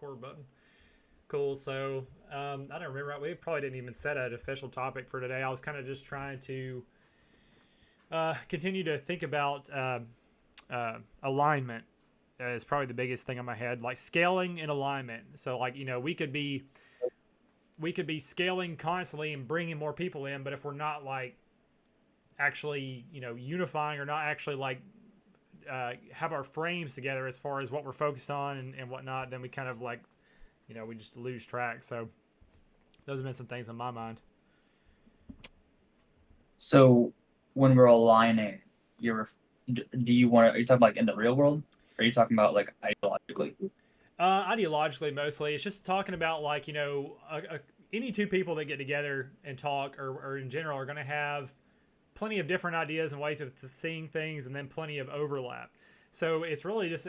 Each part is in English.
record button. Cool. So I don't remember. We probably didn't even set an official topic for today. I was kind of just trying to continue to think about alignment is probably the biggest thing in my head, like scaling and alignment. So like we could be scaling constantly and bringing more people in, but if we're not like actually unifying or not actually like have our frames together as far as what we're focused on and whatnot, then we kind of like we just lose track. So those have been some things on my mind. So when we're aligning, you're do you want to? Are you talking like in the real world? Or are you talking about like ideologically? Ideologically, mostly, it's just talking about like any two people that get together and talk, or in general, are going to have plenty of different ideas and ways of seeing things, and then plenty of overlap. So it's really just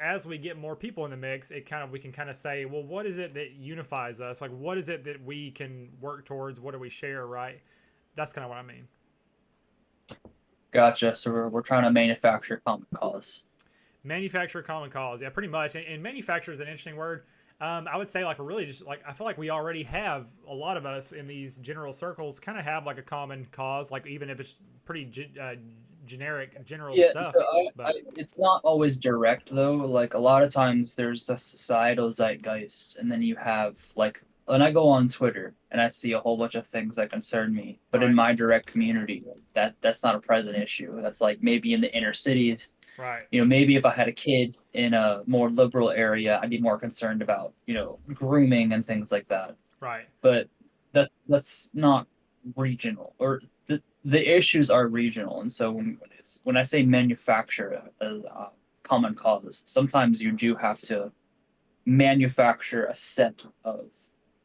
as we get more people in the mix, we can kind of say, well, what is it that unifies us? Like, what is it that we can work towards? What do we share? Right? That's kind of what I mean. Gotcha. So we're trying to manufacture common cause. Manufacture common cause, yeah, pretty much. And manufacture is an interesting word. I would say like really just like I feel like we already have a lot of us in these general circles kind of have like a common cause, like even if it's pretty generic general Yeah, stuff. so But it's not always direct though. Like a lot of times there's a societal zeitgeist, and then you have like when I go on Twitter and I see a whole bunch of things that concern me, but in right, my direct community, that's not a present issue. That's like maybe in the inner cities. right, Maybe if I had a kid in a more liberal area, I'd be more concerned about, grooming and things like that. right. But that's not regional, or the issues are regional. And so when I say manufacture a common cause, sometimes you do have to manufacture a set of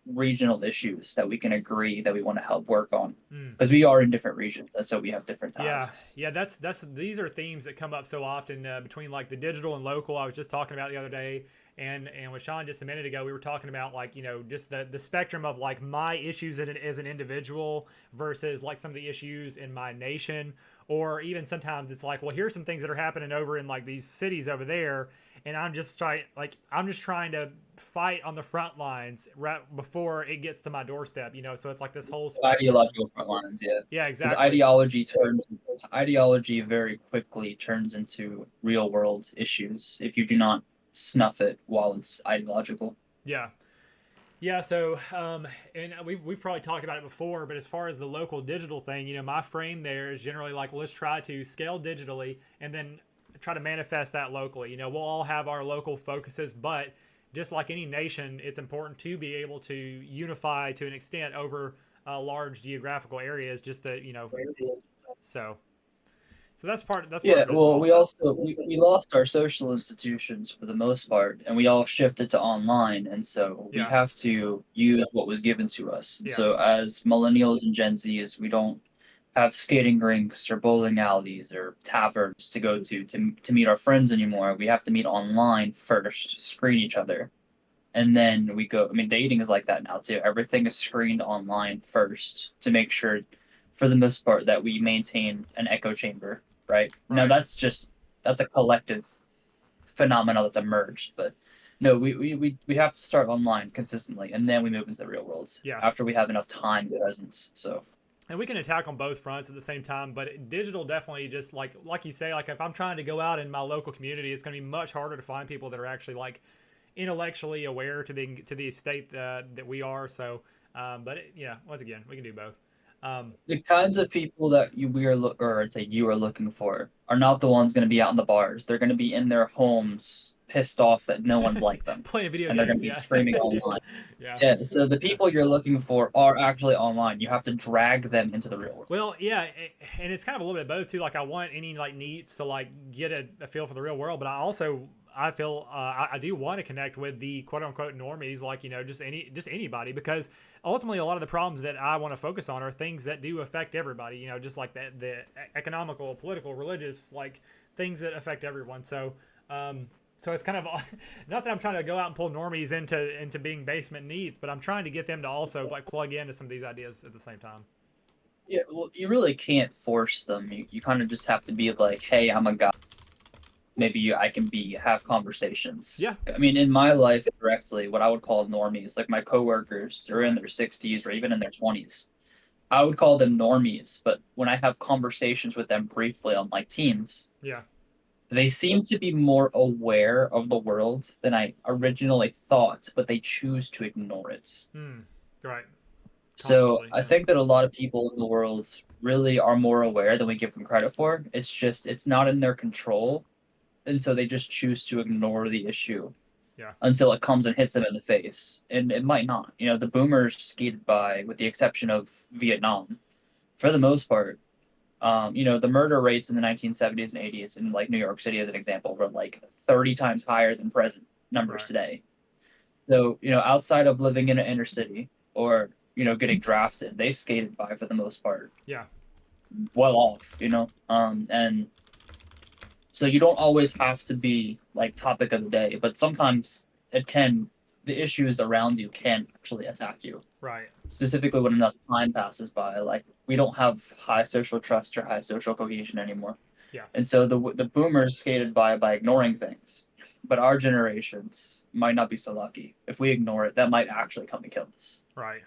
regional issues that we can agree that we want to help work on, Mm. because we are in different regions and so we have different Yeah, tasks. yeah, that's these are themes that come up so often between like the digital and local. I was just talking about the other day, and with Sean just a minute ago, we were talking about like just the spectrum of like my issues as an individual versus like some of the issues in my nation, or even sometimes it's like, well, here's some things that are happening over in like these cities over there, and I'm just trying to fight on the front lines right before it gets to my doorstep. So it's like this whole spectrum. Ideological front lines, yeah. Yeah, Because exactly. ideology very quickly turns into real world issues if you do not snuff it while it's ideological. Yeah. Yeah, so and we've probably talked about it before, but as far as the local digital thing, my frame there is generally like let's try to scale digitally and then try to manifest that locally. We'll all have our local focuses, but just like any nation, it's important to be able to unify to an extent over large geographical areas. Just to so so that's part Yeah, of it as well, well. we lost our social institutions for the most part, and we all shifted to online, and so we Yeah, have to use what was given to us. And yeah, so, as millennials and Gen Zs, we don't have skating rinks or bowling alleys or taverns to go to meet our friends anymore. We have to meet online first, screen each other, and then we go. I mean, dating is like that now too. Everything is screened online first to make sure, for the most part, that we maintain an echo chamber. Right now, right. that's a collective phenomenon that's emerged. But no, we have to start online consistently, and then we move into the real world Yeah. after we have enough time presence. So And we can attack on both fronts at the same time, but digital definitely just like you say, like if I'm trying to go out in my local community, it's going to be much harder to find people that are actually like intellectually aware to the state that we are. So but yeah, once again, we can do both. um the kinds of people that or I'd say you are looking for are not the ones going to be out in the bars. They're going to be in their homes, pissed off that no one's like them, Playing video and they're going to games, be yeah. screaming online. Yeah, Yeah, so the yeah. people you're looking for are actually online. You have to drag them into the real world. Well, yeah, and it's kind of a little bit of both too. Like, I want any like needs to like get a feel for the real world, but I feel I do want to connect with the quote unquote normies, like just anybody, because ultimately a lot of the problems that I want to focus on are things that do affect everybody. Just like the economical, political, religious, like things that affect everyone. So it's kind of not that I'm trying to go out and pull normies into being basement needs, but I'm trying to get them to also like plug into some of these ideas at the same time. Yeah, well, you really can't force them. You kind of just have to be like, hey, I'm a guy maybe I can have Yeah. conversations. I mean, in my life directly, what I would call normies, like my coworkers, they're in Right. their 60s or even in their 20s. I would call them normies, but when I have conversations with them briefly on like Teams, Yeah. they seem to be more aware of the world than I originally thought, but they choose to ignore it. Hmm. Right. So Consciously. I Yeah. think that a lot of people in the world really are more aware than we give them credit for. It's just it's not in their control, and so they just choose to ignore the issue Yeah. until it comes and hits them in the face. And it might not. You know, the boomers skated by, with the exception of Vietnam, for the most part. You know, the murder rates in the 1970s and 80s in like New York City, as an example, were like 30 times higher than present numbers Right. today. So, you know, outside of living in an inner city or, you know, getting drafted, they skated by for the most part, Yeah. well off, you know? And so you don't always have to be like topic of the day, but sometimes it can, the issues around you can actually attack you, Right. specifically when enough time passes by. Like, we don't have high social trust or high social cohesion anymore. Yeah. And so the boomers skated by ignoring things. But our generations might not be so lucky. If we ignore it, that might actually come and kill us. Right.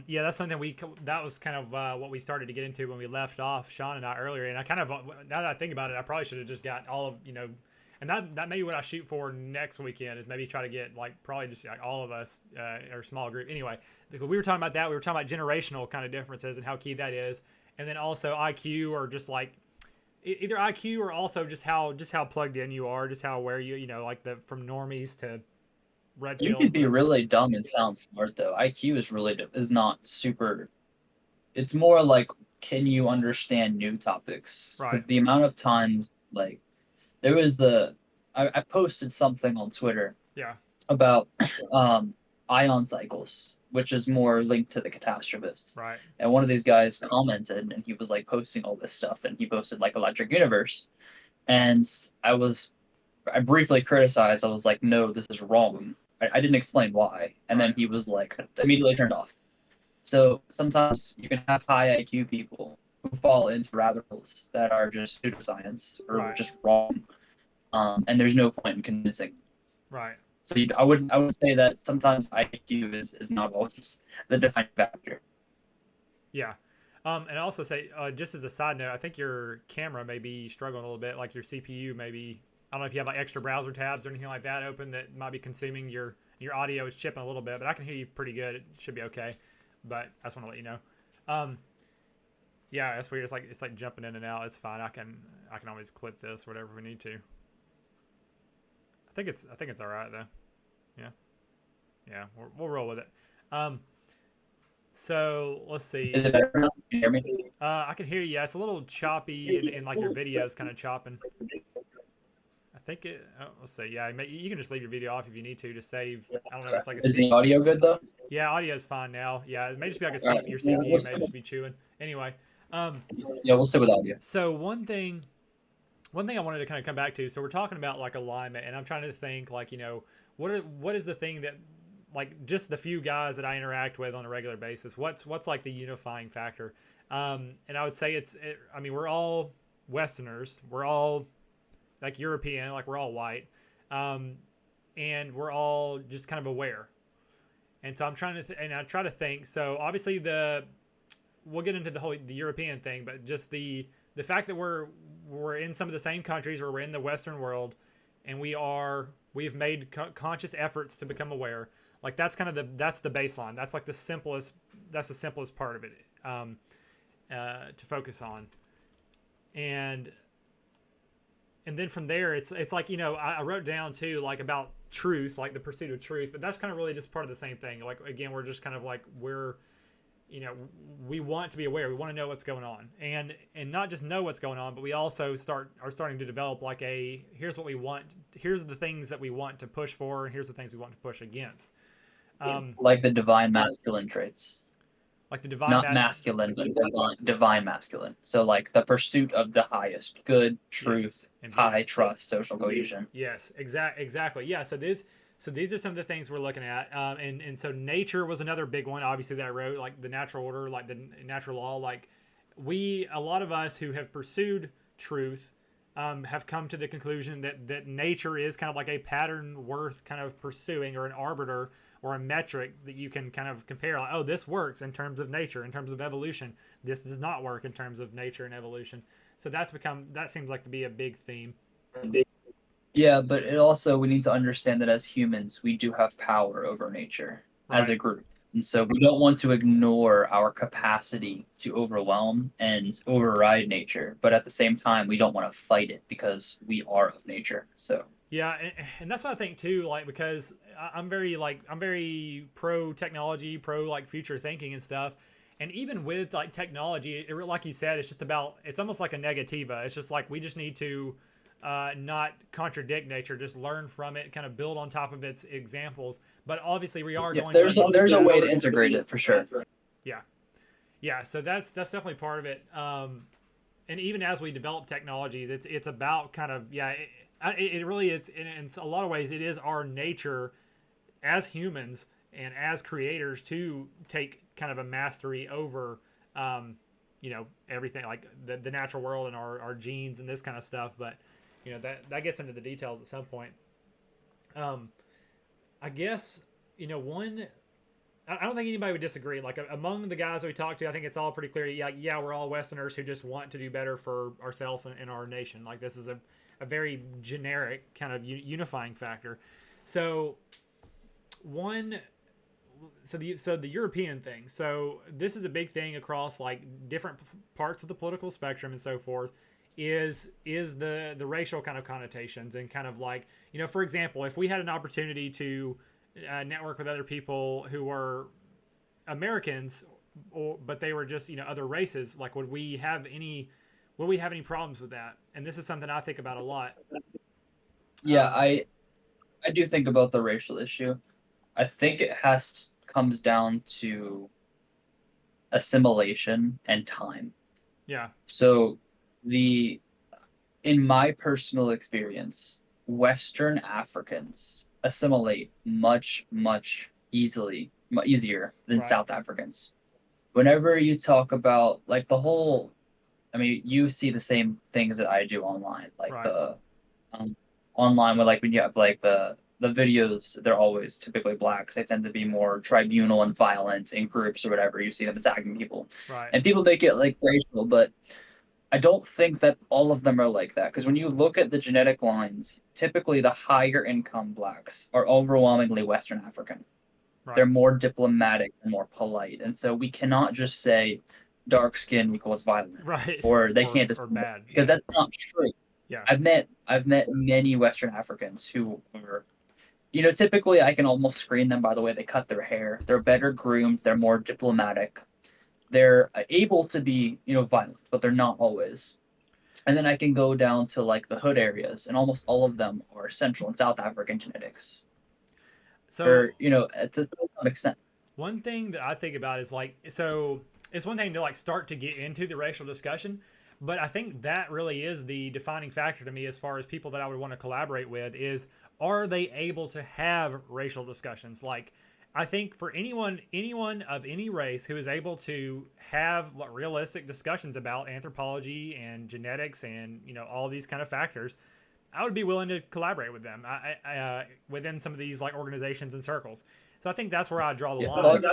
Yeah, that's something that was kind of what we started to get into when we left off, Sean and I, earlier. And I kind of, now that I think about it, I probably should have just got all of, and that may be what I shoot for next weekend, is maybe try to get like probably just like all of us or a small group. Anyway, because we were talking about that, we were talking about generational kind of differences and how key that is, and then also IQ, or just like either IQ or also just how plugged in you are, just how aware like the from normies to red You pill, could be whatever. really dumb and sound smart though. IQ is really is not super. It's more like, can you understand new topics? Right. Because the amount of times, like, there was I posted something on Twitter Yeah. about um, ion cycles, which is more linked to the catastrophists. Right. And one of these guys commented, and he was like posting all this stuff, and he posted like Electric Universe, and I briefly criticized. I was like, no, this is wrong. I didn't explain why, and then Right. he was like immediately turned off. So sometimes you can have high IQ people who fall into rabbit holes that are just pseudoscience or Right. just wrong, and there's no point in convincing. Right. So I would say that sometimes IQ is not always the defining factor. Yeah. And I also say, just as a side note, I think your camera may be struggling a little bit, like your CPU maybe. I don't know if you have like extra browser tabs or anything like that open that might be consuming your audio is chipping a little bit, but I can hear you pretty good. It should be okay. But I just want to let you know. Um, yeah, that's weird. It's like jumping in and out. It's fine. I can always clip this, whatever we need to. I think it's all right though. Yeah. Yeah. We'll roll with it. Um, so let's see. Is it better now? Can you hear me? I can hear you. Yeah, it's a little choppy, and like your video is kind of chopping. I think it. Oh, let's see. Yeah, you can just leave your video off if you need to save. I don't know if it's like a Is C. the audio good though? Yeah, audio is fine now. Yeah, it may just be like a All C. right. Your Yeah, CPU may just be chewing. Anyway, um, we'll stick with audio. so one thing I wanted to kind of come back to. So we're talking about like alignment, and I'm trying to think like what is the thing that, like, just the few guys that I interact with on a regular basis. What's like the unifying factor? And I would say I mean, we're all Westerners. We're all like European, like we're all white, um, and we're all just kind of aware. And so I'm trying to, and I try to think. So obviously we'll get into the European thing, but just the fact that we're in some of the same countries, or we're in the Western world, and we've made conscious efforts to become aware. Like that's kind of that's the baseline. That's like the simplest part of it, to focus on, and then from there it's like I wrote down too, like, about truth, like the pursuit of truth, but that's kind of really just part of the same thing. Like, again, we're just kind of like, we want to be aware, we want to know what's going on, and not just know what's going on, but we also are starting to develop like here's what we want, here's the things that we want to push for, and here's the things we want to push against. Like the divine masculine traits. Like the divine Not mask. masculine, but divine masculine. So like the pursuit of the highest good, Yeah, truth, indeed. high trust, social cohesion. Yes, exactly. Yeah. So these are some of the things we're looking at, and so nature was another big one, obviously, that I wrote, like the natural order, like the natural law. Like a lot of us who have pursued truth, have come to the conclusion that nature is kind of like a pattern worth kind of pursuing, or an arbiter or a metric that you can kind of compare. Like, oh, this works in terms of nature, in terms of evolution. This does not work in terms of nature and evolution. So that seems like to be a big theme. Yeah, but it also, we need to understand that as humans, we do have power over nature as Right. a group. And so we don't want to ignore our capacity to overwhelm and override nature, but at the same time, we don't want to fight it because we are of nature. So, Yeah, and that's what I think too. Like, because I'm very pro technology, pro like future thinking and stuff. And even with like technology, like you said, it's almost like a negativa. It's just like we just need to not contradict nature, just learn from it, kind of build on top of its examples. But obviously, we are yeah, going to there's a way to integrate it for sure. yeah, yeah. So that's definitely part of it. And even as we develop technologies, it's about kind of it really is in a lot of ways it is our nature as humans and as creators to take kind of a mastery over everything like the natural world and our genes and this kind of stuff. But that gets into the details at some point. um I guess one, I don't think anybody would disagree. Like among the guys that we talked to, I think it's all pretty clear. Yeah, we're all Westerners who just want to do better for ourselves and our nation. Like this is a very generic kind of unifying factor. So one, so the European thing. So this is a big thing across like different parts of the political spectrum and so forth. Is the racial kind of connotations and kind of like for example, if we had an opportunity to network with other people who were Americans, but they were just other races. Like, would we have any problems with that? And this is something I think about a lot. Yeah, Um, I do think about the racial issue. I think it comes down to assimilation and time. yeah, So the in my personal experience, Western Africans assimilate much easier than right, South Africans. Whenever you talk about like the whole, I mean, you see the same things that I do online, like right, the um, online with like when you have like the videos, they're always typically black 'cause they tend to be more tribunal and violent in groups or whatever. You see them attacking people, right, and people make it like racial, but I don't think that all of them are like that because when you look at the genetic lines, typically the higher income blacks are overwhelmingly Western African. They're right, more diplomatic and more polite. And so we cannot just say dark skin equals violent right, or they or can't or assimilate bad. because that's not true. Yeah, I've met many Western Africans who are, typically I can almost screen them by the way they cut their hair. They're better groomed, they're more diplomatic. They're able to be, violent, but they're not always. And then I can go down to like the hood areas, and almost all of them are Central and South African genetics, so or to some extent. one thing that I think about is like, so it's one thing to like start to get into the racial discussion, but I think that really is the defining factor to me as far as people that I would want to collaborate with is, are they able to have racial discussions? Like, I think for anyone of any race who is able to have realistic discussions about anthropology and genetics and all these kind of factors, I would be willing to collaborate with them within some of these like organizations and circles. So I think that's where I draw the Yeah, line.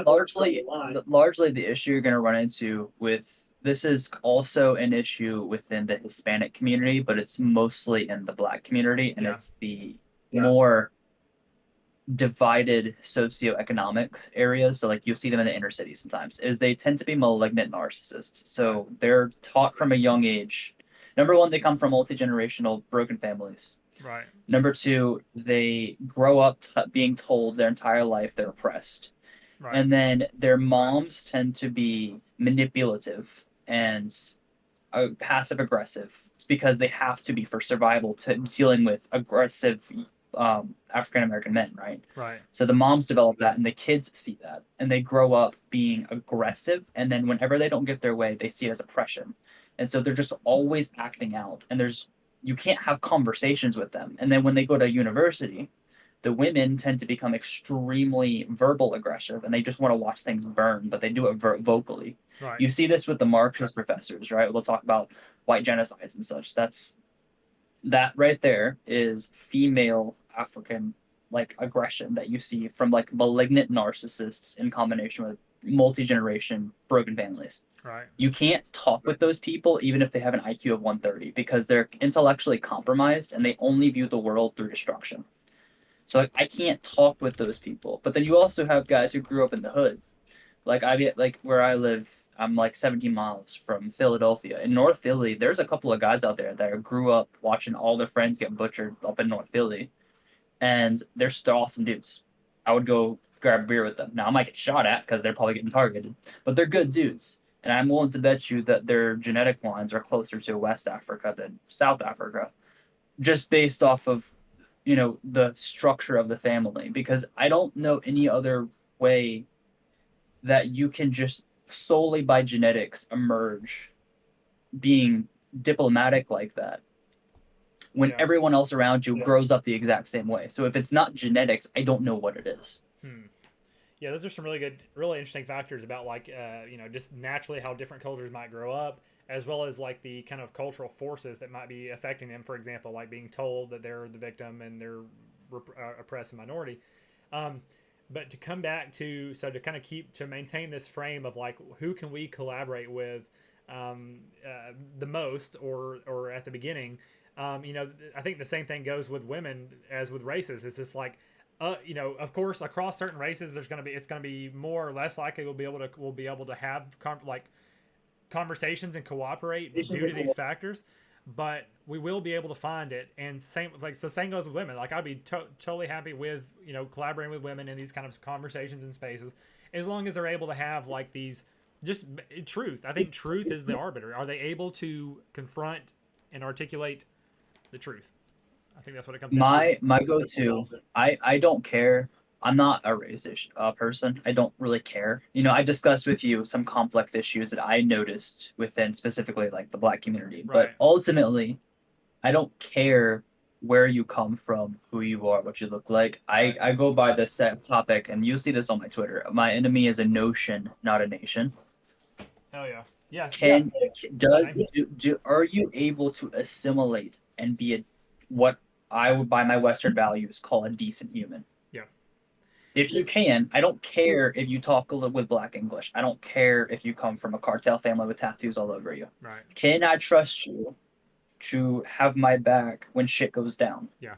largely the issue you're going to run into with this is also an issue within the Hispanic community, but it's mostly in the Black community, and Yeah, it's the more divided socioeconomic areas. So, like you'll see them in the inner city sometimes, is they tend to be malignant narcissists. right, So they're taught from a young age. Number one, they come from multi-generational broken families. right, Number two, they grow up being told their entire life they're oppressed. right, And then their moms tend to be manipulative and passive aggressive because they have to be for survival to dealing with aggressive African American men, right? right, So the moms develop that and the kids see that and they grow up being aggressive. And then whenever they don't get their way, they see it as oppression. And so they're just always acting out. And you can't have conversations with them. And then when they go to university, the women tend to become extremely verbal aggressive and they just want to watch things burn, but they do it vocally. right. You see this with the Marxist professors, right? They'll talk about white genocides and such. That's That right there is female African like aggression that you see from like malignant narcissists in combination with multi-generation broken families. Right. You can't talk with those people even if they have an IQ of 130 because they're intellectually compromised and they only view the world through destruction. So like, I can't talk with those people. But then you also have guys who grew up in the hood. Like I get like where I live, I'm like 17 miles from Philadelphia. In North Philly, there's a couple of guys out there that grew up watching all their friends get butchered up in North Philly, and they're still awesome dudes. I would go grab a beer with them. Now I might get shot at because they're probably getting targeted, but they're good dudes. And I'm willing to bet you that their genetic lines are closer to West Africa than South Africa, just based off of, the structure of the family. Because I don't know any other way that you can just solely by genetics emerge being diplomatic like that when Yeah. everyone else around you grows up the exact same way. So if it's not genetics, I don't know what it is. Hmm. Yeah, those are some really good, really interesting factors about like just naturally how different cultures might grow up, as well as like the kind of cultural forces that might be affecting them. For example, like being told that they're the victim and they're oppressed minority. Um, but to come back to so to kind of keep to maintain this frame of like who can we collaborate with the most or at the beginning. I think the same thing goes with women as with races. It's just like of course, across certain races, it's gonna be more or less likely we'll be able to have conversations and cooperate due to these factors, but we will be able to find it. And same goes with women. Like I'd be totally happy with collaborating with women in these kind of conversations and spaces, as long as they're able to have like these just truth. I think truth is the arbiter. Are they able to confront and articulate the truth? I think that's what it comes down to. My go to, I don't care. I'm not a racist person. I don't really care. I discussed with you some complex issues that I noticed within specifically like the Black community, but Right. ultimately, I don't care where you come from, who you are, what you look like. I, Right. I go by the set topic, and you see this on my Twitter. My enemy is a notion, not a nation. Hell yeah. Yes. Yeah. Can does Same. are you able to assimilate and be what I would by my Western values call a decent human? Yeah. If you can, I don't care if you talk with Black English. I don't care if you come from a cartel family with tattoos all over you. Right. Can I trust you to have my back when shit goes down? Yeah.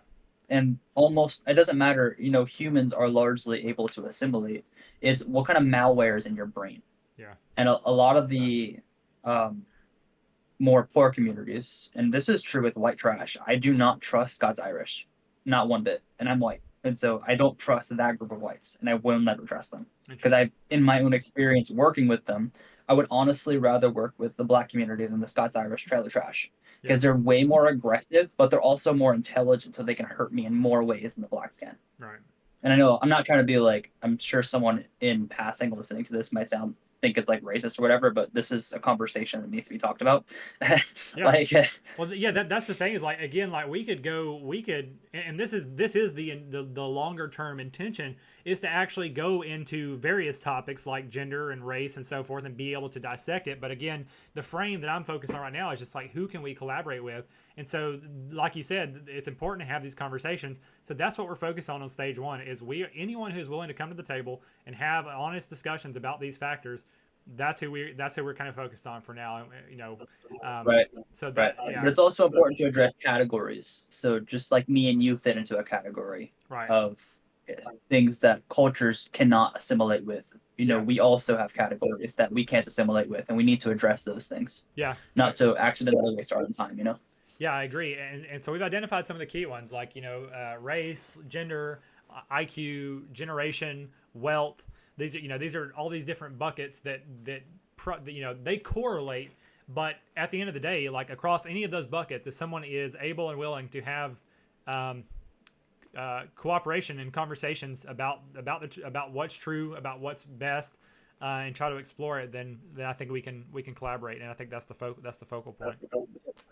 And almost it doesn't matter, humans are largely able to assimilate. It's what kind of malware is in your brain. Yeah. And a lot of the um, more poor communities, and this is true with white trash, I do not trust Scots Irish, not one bit. And I'm white. And so I don't trust that group of whites, and I will never trust them. Because Interesting. I've, in my own experience working with them, I would honestly rather work with the Black community than the Scots Irish trailer trash. Yeah. Because they're way more aggressive, but they're also more intelligent, so they can hurt me in more ways than the Blacks can. Right. And I know I'm not trying to be like, I'm sure someone in passing listening to this might think it's like racist or whatever, but this is a conversation that needs to be talked about. Yeah. like, Well, yeah, that's the thing is like again, like we could, and this is the longer term intention is to actually go into various topics like gender and race and so forth and be able to dissect it. But again, the frame that I'm focused on right now is just like who can we collaborate with, and so like you said, it's important to have these conversations. So that's what we're focused on stage one is anyone who's willing to come to the table and have honest discussions about these factors. That's who we're kind of focused on for now. Um, right, so right. that yeah. But it's also important to address categories. So just like me and you fit into a category Right. of things that cultures cannot assimilate with. Yeah. We also have categories that we can't assimilate with, and we need to address those things, Yeah. not to accidentally waste our own time. Yeah, I agree. And so we've identified some of the key ones like, race, gender, IQ, generation, wealth. These are all these different buckets they correlate. But at the end of the day, like across any of those buckets, if someone is able and willing to have um, cooperation and conversations about what's true, about what's best, and try to explore it, then I think we can collaborate, and I think that's the focal point.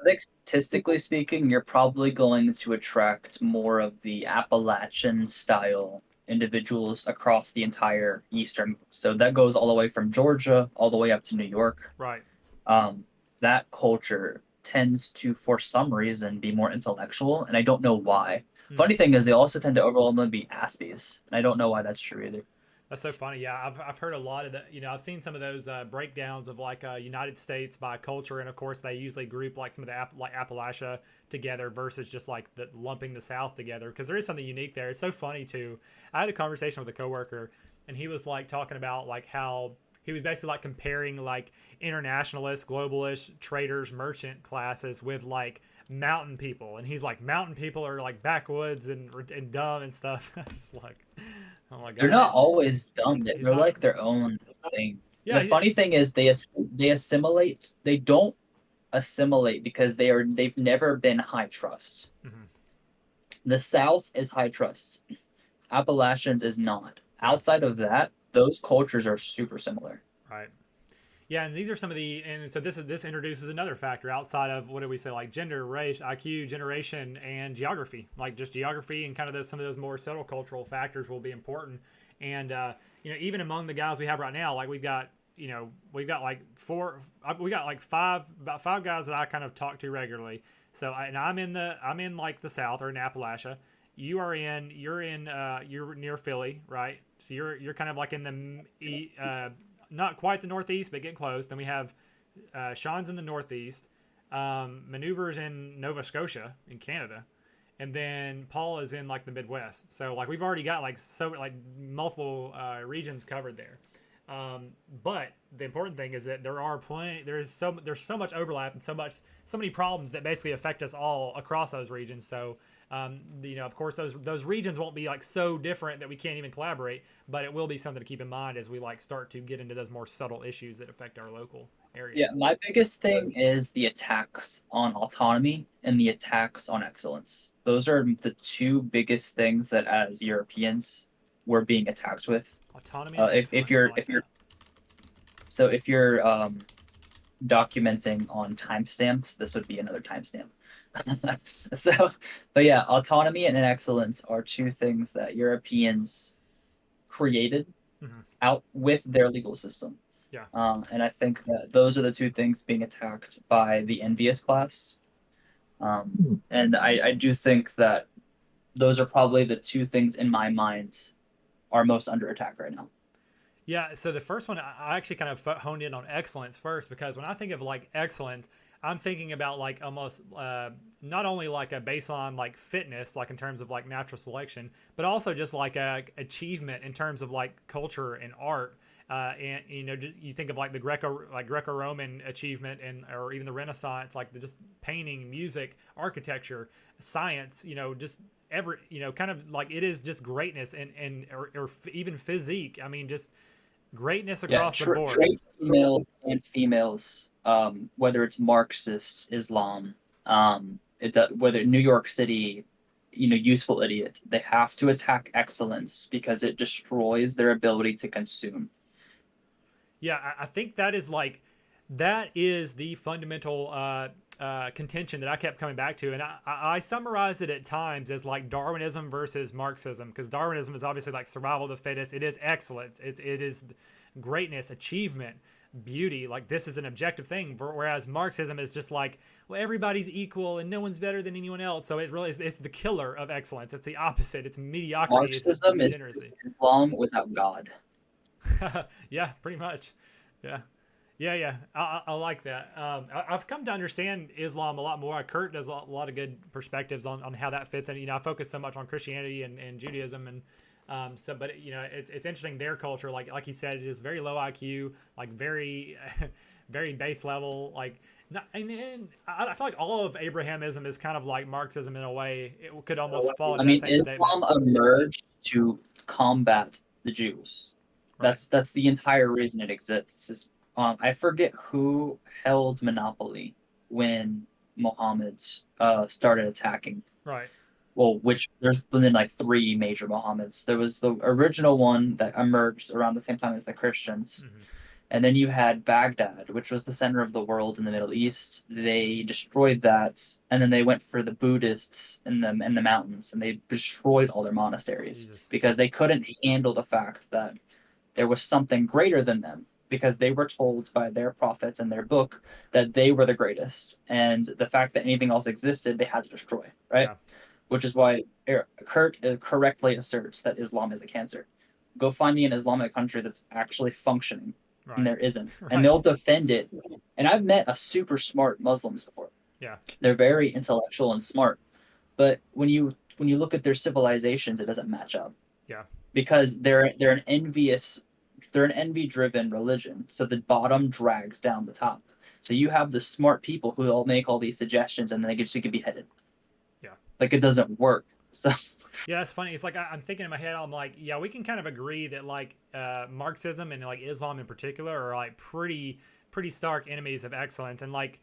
I think statistically speaking, you're probably going to attract more of the Appalachian style individuals across the entire Eastern. So that goes all the way from Georgia all the way up to New York. Right. Um, that culture tends to, for some reason, be more intellectual, and I don't know why. Hmm. Funny thing is, they also tend to overwhelmingly be Aspies, and I don't know why that's true either. That's so funny. Yeah, I've heard a lot of that. I've seen some of those breakdowns of like United States by culture, and of course they usually group like some of the like Appalachia together versus just like the lumping the South together because there is something unique there. It's so funny too. I had a conversation with a coworker, and he was like talking about like how he was basically like comparing like internationalist, globalist, traders, merchant classes with like mountain people, and he's like mountain people are like backwoods and dumb and stuff. I was like, oh my They're god, not always dumb. he's They're not. like their own thing. Yeah, The funny thing is, they assimilate. They don't assimilate because they've never been high trust. mhm, The South is high trust. Appalachians is not. yeah, Outside of that, those cultures are super similar. right. Yeah, and these are some of the, and so this introduces another factor outside of what do we say, like gender, race, IQ, generation, and geography. Like just geography and kind of some of those more subtle cultural factors will be important. And even among the guys we have right now, like we've got like we got like about five guys that I kind of talk to regularly. So and I'm in like the South or in Appalachia. You're near Philly, right? So you're kind of like in the not quite the Northeast, but getting close. Then we have Sean's in the Northeast, Maneuvers in Nova Scotia in Canada, and then Paul is in like the Midwest. So like we've already got like multiple regions covered there. But the important thing is that there's so much overlap and so many problems that basically affect us all across those regions. So of course those regions won't be like so different that we can't even collaborate, but it will be something to keep in mind as we like start to get into those more subtle issues that affect our local Yeah, areas. my biggest thing is the attacks on autonomy and the attacks on excellence. Those are the two biggest things that as Europeans we're being attacked with. Autonomy and If excellence. I you're like if you're that. so if you're documenting on timestamps, this would be another timestamp. So, but yeah, autonomy and excellence are two things that Europeans created Hmm. out with their legal system. Yeah. And I think that those are the two things being attacked by the envious class. And I do think that those are probably the two things in my mind are most under attack right now. Yeah, so the first one, I actually kind of honed in on excellence first because when I think of like excellence, I'm thinking about like almost not only like a baseline like fitness, like in terms of like natural selection, but also just like a achievement in terms of like culture and art. And you think of like the Greco-Roman achievement and or even the Renaissance, like just painting, music, architecture, science. Just every kind of like it is just greatness or even physique. I mean, just greatness Yeah, across the board. trait female and females, whether it's Marxist, Islam, whether New York City, useful idiot, they have to attack excellence because it destroys their ability to consume. Yeah, I think that is the fundamental contention that I kept coming back to, and I summarized it at times as like Darwinism versus Marxism, because Darwinism is obviously like survival of the fittest. It is excellence. It is greatness, achievement, beauty. Like this is an objective thing, whereas Marxism is just like, well, everybody's equal and no one's better than anyone else. So it really it's the killer of excellence. It's the opposite. It's mediocrity. It's Marxism is degeneracy. Islam without God. Yeah, pretty much. Yeah. Yeah, yeah, I like that. I've come to understand Islam a lot more. Kurt does a lot of good perspectives on how that fits, and I focus so much on Christianity and Judaism, and but it's interesting their culture. Like he said, it is very low IQ, like very very base level. Like not, and I feel like all of Abrahamism is kind of like Marxism in a way. It could almost fall I into that mean, same statement. Islam emerged to combat the Jews. Right. That's the entire reason it exists. I forget who held monopoly when Muhammad started attacking. Right. Well, which there's been like three major Muhammads. There was the original one that emerged around the same time as the Christians. Hmm. And then you had Baghdad, which was the center of the world in the Middle East. They destroyed that, and then they went for the Buddhists in the mountains, and they destroyed all their monasteries Jesus. because they couldn't handle the fact that there was something greater than them because they were told by their prophets and their book that they were the greatest, and the fact that anything else existed, they had to destroy, right? Yeah. Which is why Kurt correctly asserts that Islam is a cancer. Go find me an Islamic country that's actually functioning, and Right. there isn't, and Right. they'll defend it. And I've met a super smart Muslims before. Yeah. They're very intellectual and smart, but when you look at their civilizations, it doesn't match up. Yeah. Because they're an envy driven religion. So the bottom drags down the top. So you have the smart people who all make all these suggestions and then they just get beheaded. Yeah. Like it doesn't work. So Yeah, it's funny. It's like I'm thinking in my head, I'm like, yeah, we can kind of agree that like Marxism and like Islam in particular are like pretty stark enemies of excellence, and like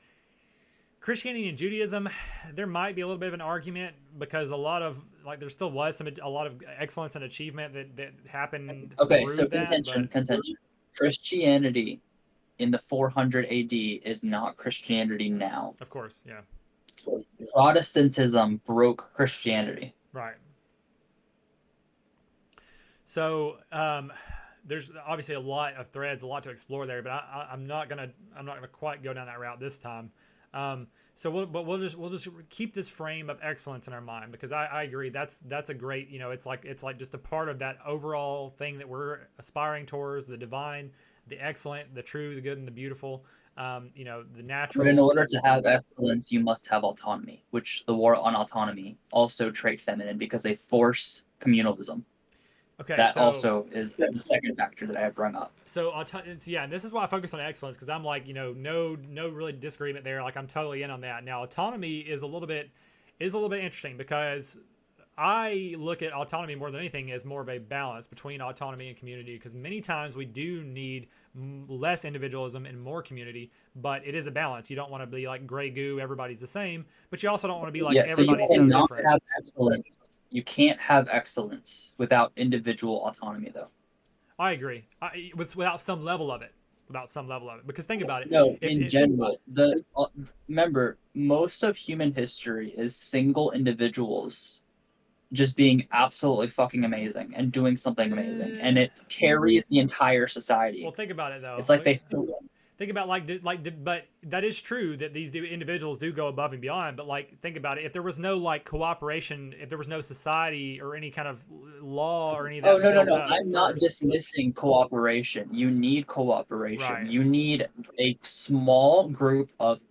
Christianity and Judaism, there might be a little bit of an argument because a lot of like there still was a lot of excellence and achievement that happened okay, through so that, but contention. Christianity in the 400 AD is not Christianity now. of course, yeah, Protestantism broke Christianity. right. So there's obviously a lot of threads, a lot to explore there, but I'm not gonna quite go down that route this time. So we'll just keep this frame of excellence in our mind, because I agree that's a great, it's like just a part of that overall thing that we're aspiring towards, the divine, the excellent, the true, the good, and the beautiful. The But in natural. order to have excellence, you must have autonomy, which the war on autonomy also trait feminine because they force communalism. Okay, That so also is the second factor that I have brought up. So yeah, and this is why I focus on excellence, because I'm like, no really disagreement there. Like I'm totally in on that. Now autonomy is a little bit interesting, because I look at autonomy more than anything as more of a balance between autonomy and community, because many times we do need less individualism and more community, but it is a balance. You don't want to be like gray goo, everybody's the same, but you also don't want to be like Yeah, so you everybody's so cannot different. have excellence. You can't have excellence without individual autonomy, though. I agree. Without some level of it. Without some level of it, because think about it. No, If in it, general, the remember most of human history is single individuals just being absolutely fucking amazing and doing something amazing, and it carries the entire well, society. think about it though. It's like they threw Think about but that is true that these individuals do go above and beyond. But like, think about it. If there was no like cooperation, if there was no society or any kind of law or any of Oh that no no built no! up I'm not first, dismissing cooperation. You need cooperation. right? You need a small group of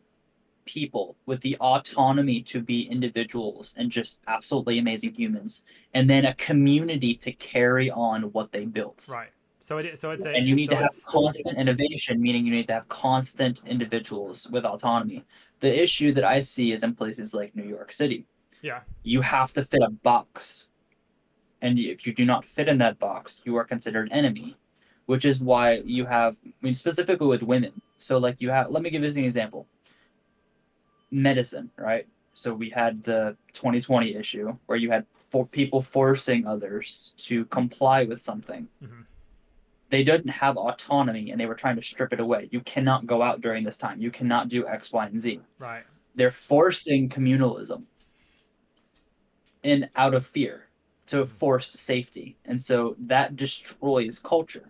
people with the autonomy to be individuals and just absolutely amazing humans, and then a community to carry on what they built. Right. So it's And you need to have it's constant innovation, meaning you need to have constant individuals with autonomy. The issue that I see is in places like New York City. yeah. You have to fit a box, and if you do not fit in that box, you are considered enemy, which is why you have, I mean, specifically with women. So, like, you have, let me give you an example medicine, right? So, we had the 2020 issue where you had people forcing others to comply with something. Hmm. They didn't have autonomy and they were trying to strip it away. You cannot go out during this time. You cannot do X, Y, and Z. Right. They're forcing communalism and out of fear to Mhm. forced safety. And so that destroys culture.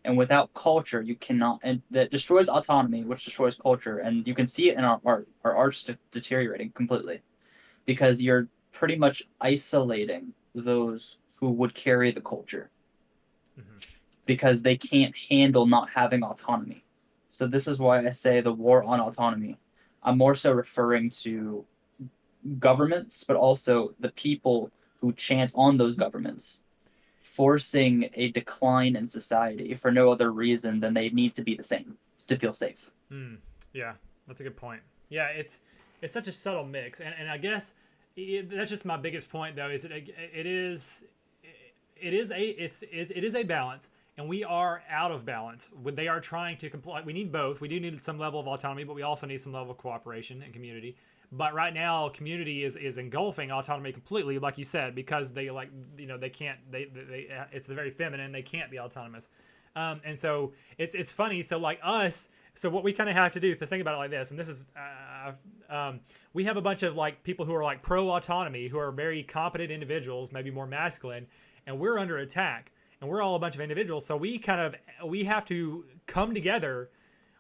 And without culture, you cannot, and that destroys autonomy, which destroys culture. And you can see it in our art. Our art's deteriorating completely because you're pretty much isolating those who would carry the culture Hmm. because they can't handle not having autonomy. So this is why I say the war on autonomy. I'm more so referring to governments, but also the people who chant on those governments, forcing a decline in society for no other reason than they need to be the same to feel safe. Mm. Yeah, that's a good point. Yeah, it's such a subtle mix, and I guess that's just my biggest point though. Is it is a balance, and we are out of balance when they are trying to comply. We need both. We do need some level of autonomy, but we also need some level of cooperation and community. But right now, community is engulfing autonomy completely, like you said, because they like, they can't, they it's very feminine. They can't be autonomous. And so it's funny. So like us, so what we kind of have to do to think about it like this, and this is we have a bunch of like people who are like pro autonomy, who are very competent individuals, maybe more masculine, and we're under attack. and we're all a bunch of individuals. So we have to come together.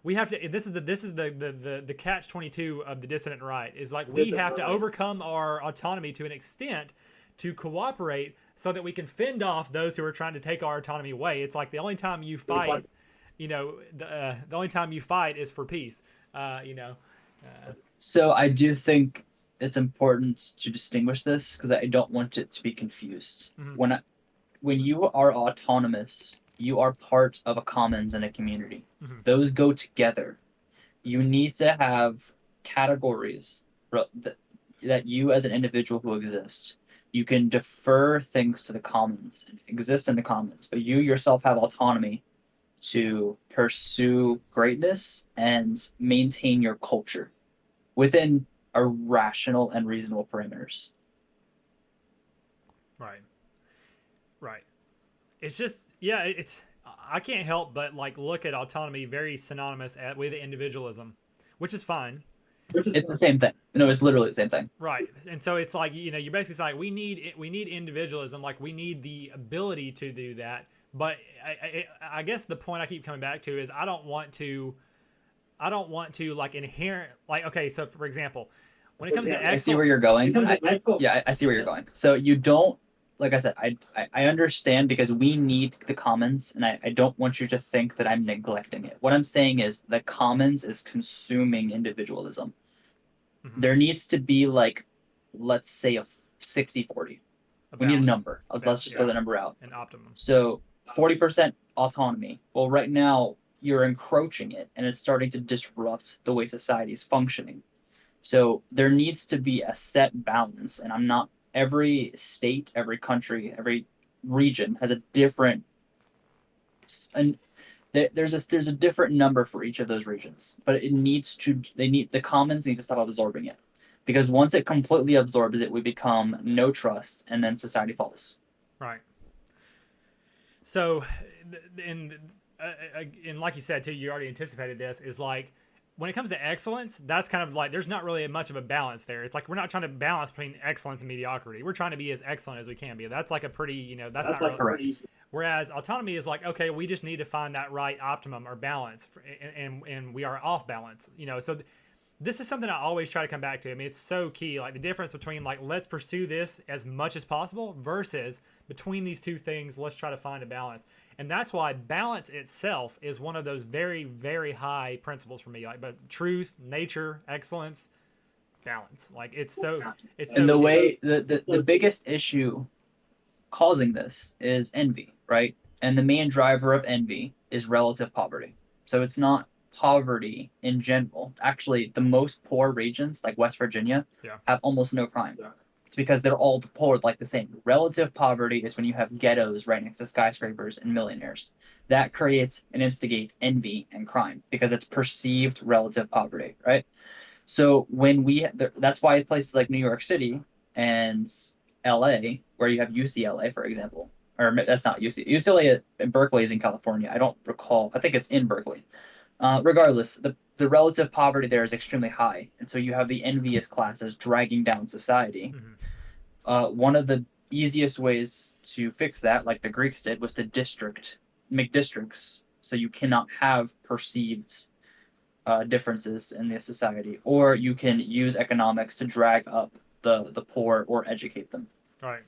We have to. This is the catch-22 of the dissident right. Is like we have to overcome our autonomy to an extent to cooperate so that we can fend off those who are trying to take our autonomy away. It's like the only time you fight, the only time you fight is for peace. You know. So I do think it's important to distinguish this because I don't want it to be confused. Mhm. When you are autonomous, you are part of a commons and a community. Mhm. Those go together. You need to have categories that you as an individual who exists. You can defer things to the commons and exist in the commons, but you yourself have autonomy to pursue greatness and maintain your culture within a rational and reasonable parameters. Right. Right. It's just yeah. It's I can't help but like look at autonomy very synonymous with individualism, which is fine. It's the same thing. No, it's literally the same thing. Right. And so it's like, you're basically like we need individualism, like we need the ability to do that. But I guess the point I keep coming back to is I don't want to like inherent like okay, so for example, when it comes to I see where you're going. I see where you're going. So you don't, like I said, I understand because we need the commons, and I don't want you to think that I'm neglecting it. What I'm saying is the commons is consuming individualism. Mhm. There needs to be like, let's say a 60-40. We need a number. Let's just throw the number out. An optimum. So 40% autonomy. Well, right now you're encroaching it, and it's starting to disrupt the way society is functioning. So there needs to be a set balance, and I'm not every state, every country, every region has a different and there's a different number for each of those regions, but the commons need to stop absorbing it, because once it completely absorbs it, we become no trust, and then society falls. Right. So, and like you said too, you already anticipated this. Is like when it comes to excellence, that's kind of like there's not really much of a balance there. It's like we're not trying to balance between excellence and mediocrity. We're trying to be as excellent as we can be. That's like a pretty, that's not really. Correct. Whereas autonomy is like, okay, we just need to find that right optimum or balance, and we are off balance. So this is something I always try to come back to. I mean, it's so key, like the difference between like let's pursue this as much as possible versus between these two things, let's try to find a balance. And that's why balance itself is one of those very, very high principles for me. Like, but truth, nature, excellence, balance. Like it's so And the key. way the biggest issue causing this is envy, right? And the main driver of envy is relative poverty. So it's not poverty in general. Actually, the most poor regions, like West Virginia, Yeah. have almost no crime. It's because they're all poor like the same. Relative poverty is when you have ghettos right next to skyscrapers and millionaires. That creates and instigates envy and crime because it's perceived relative poverty, right? So that's why places like New York City and LA, where you have UCLA, for example, or that's not UCLA in Berkeley is in California. I don't recall. I think it's in Berkeley. Regardless, the relative poverty there is extremely high, and so you have the envious classes dragging down society. Mm-hmm. One of the easiest ways to fix that, like the Greeks did, was to make districts, so you cannot have perceived differences in the society, or you can use economics to drag up the poor or educate them. Right.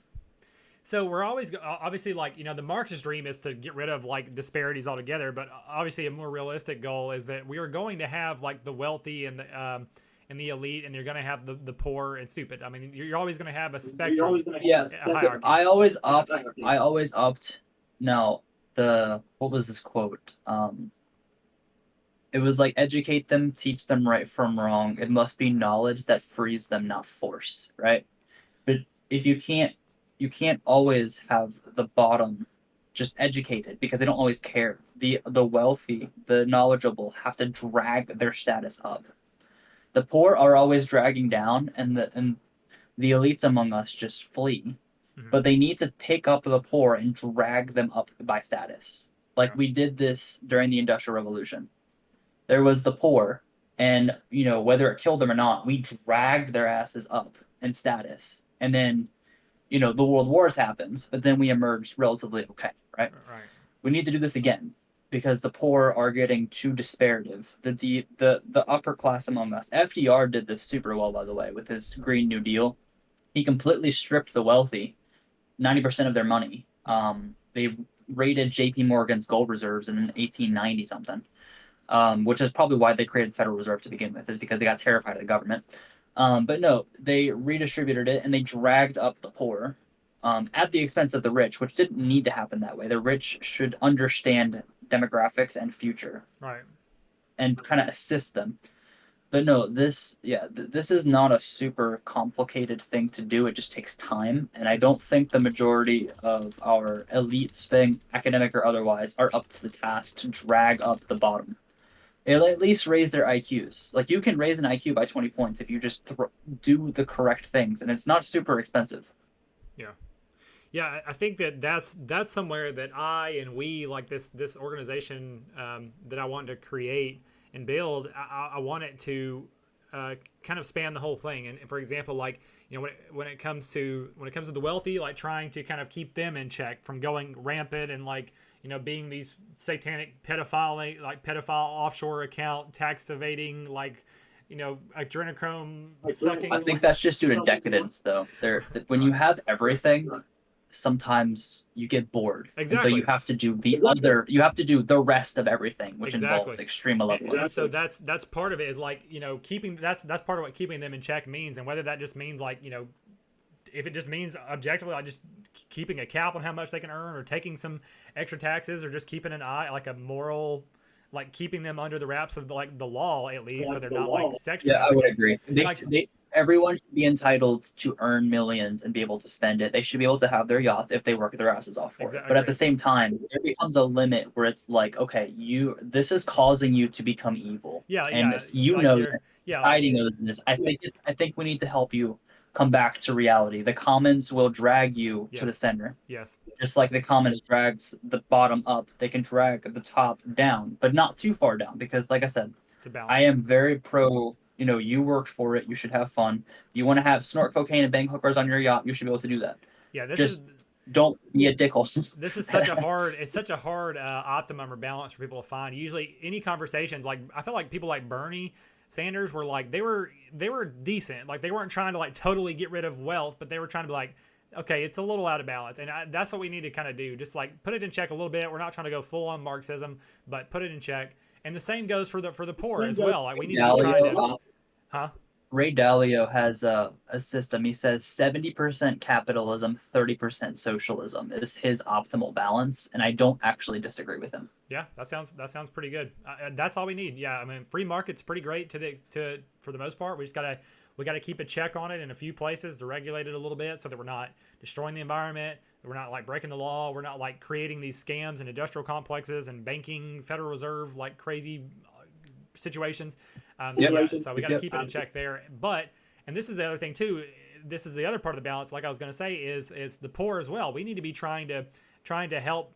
So we're always obviously like the Marxist dream is to get rid of like disparities altogether, but obviously a more realistic goal is that we are going to have like the wealthy and the elite, and you're going to have the poor and stupid. I mean, you're always going to have a spectrum. Yeah, a hierarchy. I always opt. No, what was this quote? It was like educate them, teach them right from wrong. It must be knowledge that frees them, not force, right? But if you can't always have the bottom just educated because they don't always care. The wealthy, the knowledgeable have to drag their status up. The poor are always dragging down, and the elites among us just flee. Mm-hmm. But they need to pick up the poor and drag them up by status. Like we did this during the Industrial Revolution. There was the poor, and whether it killed them or not, we dragged their asses up in status. And then the world wars happened, but then we emerged relatively okay, right? Right. We need to do this again because the poor are getting too disparative. The upper class among us. FDR did this super well, by the way, with his Green New Deal. He completely stripped the wealthy 90% of their money. They raided J.P. Morgan's gold reserves in 1890 something, which is probably why they created the Federal Reserve to begin with, is because they got terrified of the government. But no, they redistributed it and they dragged up the poor at the expense of the rich, which didn't need to happen that way. The rich should understand demographics and future Right. and kind of assist them. But no, this is not a super complicated thing to do. It just takes time, and I don't think the majority of our elites, being academic or otherwise, are up to the task to drag up the bottom. It'll at least raise their IQs. Like you can raise an IQ by 20 points if you just do the correct things, and it's not super expensive. Yeah. Yeah, I think that's somewhere that I and we like this organization that I want to create and build. I want it to kind of span the whole thing. And for example, like when it comes to the wealthy, like trying to kind of keep them in check from going rampant and like being these satanic pedophile offshore account tax evading like adrenochrome sucking. I think that's just due to decadence, though. When you have everything, sometimes you get bored, and so Exactly. you have to do the rest of everything, which involves Exactly. extreme And malevolence. so that's part of it is like keeping that's part of what keeping them in check means, and whether that just means like if it just means objectively like just keeping a cap on how much they can earn or taking some extra taxes or just keeping an eye like a moral like keeping them under the wraps of like the law at least so they're not like Yeah, I would sextorting. agree. Like Everyone should be entitled to earn millions and be able to spend it. They should be able to have their yachts if they work their asses off for it. exactly But at the agreed. same time, there becomes a limit where it's like, okay, this is causing you to become evil, Yeah, and yeah, you like know you're that yeah, like society knows this. I think we need to help you come back to reality. The commons will drag you to the yes, center. yes, Just like the commons drags the bottom up, they can drag the top down, but not too far down because, like I said, it's a I balance. am very pro. You worked for it. You should have fun. You want to have snort cocaine and bang hookers on your yacht. You should be able to do that. Yeah, Just don't be a dickhole. this is such a hard it's such a hard optimum or balance for people to find. Usually any conversations like I feel like people like Bernie Sanders were like they were decent, like they weren't trying to like totally get rid of wealth, but they were trying to be like okay, it's a little out of balance, and that's what we need to kind of do, just like put it in check a little bit. We're not trying to go full on Marxism, but put it in check. And the same goes for the poor as well, like we need to be trying to Dalio, huh Ray Dalio has a system. He says 70% capitalism, 30% socialism is his optimal balance, and I don't actually disagree with him. Yeah, that sounds pretty good. That's all we need. Yeah, I mean, free market's pretty great to for the most part. We gotta keep a check on it in a few places to regulate it a little bit so that we're not destroying the environment. We're not like breaking the law. We're not like creating these scams and industrial complexes and banking, Federal Reserve like crazy situations. So Yep. yeah, so we got to Yep. keep it in check there. But and this is the other thing too. This is the other part of the balance. Like I was going to say, is the poor as well. We need to be trying to help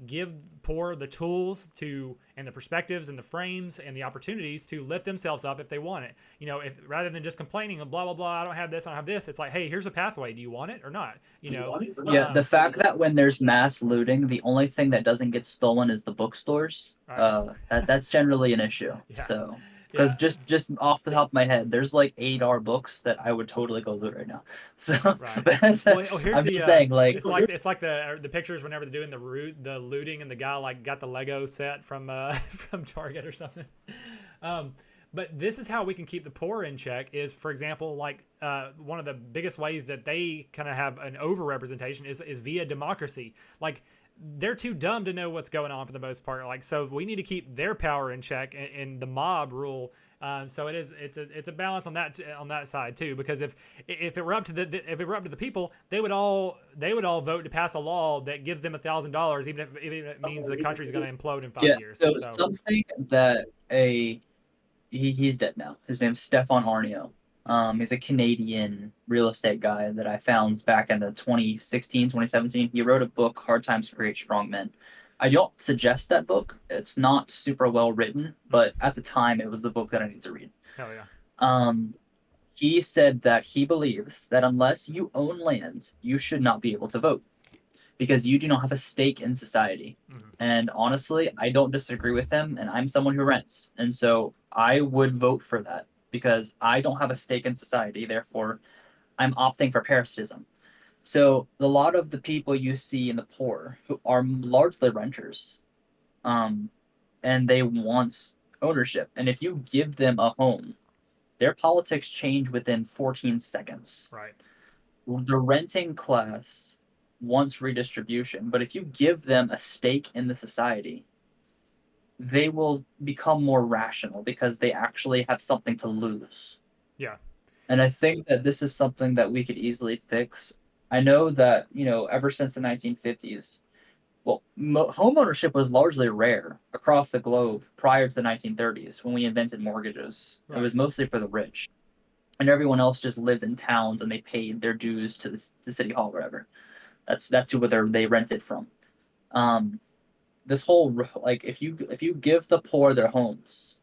give poor the tools to and the perspectives and the frames and the opportunities to lift themselves up if they want it. If rather than just complaining and blah blah blah, I don't have this, I don't have this. It's like, hey, here's a pathway. Do you want it or not? Yeah, the fact that when there's mass looting, the only thing that doesn't get stolen is the bookstores. Right. That's generally an issue. Yeah. So, because Yeah. just off the top of my head, there's like 8 books that I would totally go loot right now. So, Right. but Well, here's I'm the just saying, like, it's like the pictures whenever they're doing the looting and the guy like got the Lego set from from Target or something. Um, but this is how we can keep the poor in check. Is for example, like one of the biggest ways that they kind of have an overrepresentation is via democracy. Like they're too dumb to know what's going on for the most part. Like so, we need to keep their power in check and the mob rule. So it's a balance on that side too, because if it were up to the people, they would all vote to pass a law that gives them $1,000, even if it means the country's going to implode in five yeah. years. So So something that he's dead now. His name's Stefan Arnio. He's a Canadian real estate guy that I found back in the 2016, 2017. He wrote a book, Hard Times Create Strong Men. I don't suggest that book. It's not super well written, but at the time, it was the book that I need to read. hell yeah, Um, He said that he believes that unless you own land, you should not be able to vote because you do not have a stake in society. Mhm. And honestly, I don't disagree with him, and I'm someone who rents. And so I would vote for that because I don't have a stake in society. Therefore, I'm opting for parasitism. So a lot of the people you see in the poor who are largely renters, um, and they want ownership. And if you give them a home, their politics change within 14 seconds. Right. The renting class wants redistribution, but if you give them a stake in the society, they will become more rational because they actually have something to lose. Yeah. And I think that this is something that we could easily fix. I know that, ever since the 1950s, well, home ownership was largely rare across the globe prior to the 1930s when we invented mortgages. It Right. was mostly for the rich. And everyone else just lived in towns and they paid their dues to the city hall, whatever. That's who they rented from. Um, this whole like if you give the poor their homes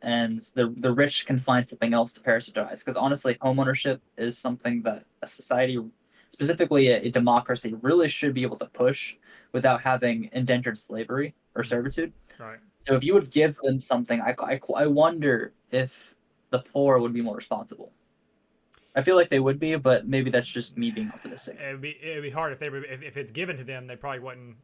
and the rich can find something else to parasitize, because honestly, homeownership is something that a society, specifically a democracy, really should be able to push without having indentured slavery or Mhm. servitude. Right. So if you would give them something, I wonder if the poor would be more responsible. I feel like they would be, but maybe that's just me being optimistic. It'd be hard if they were if it's given to them, they would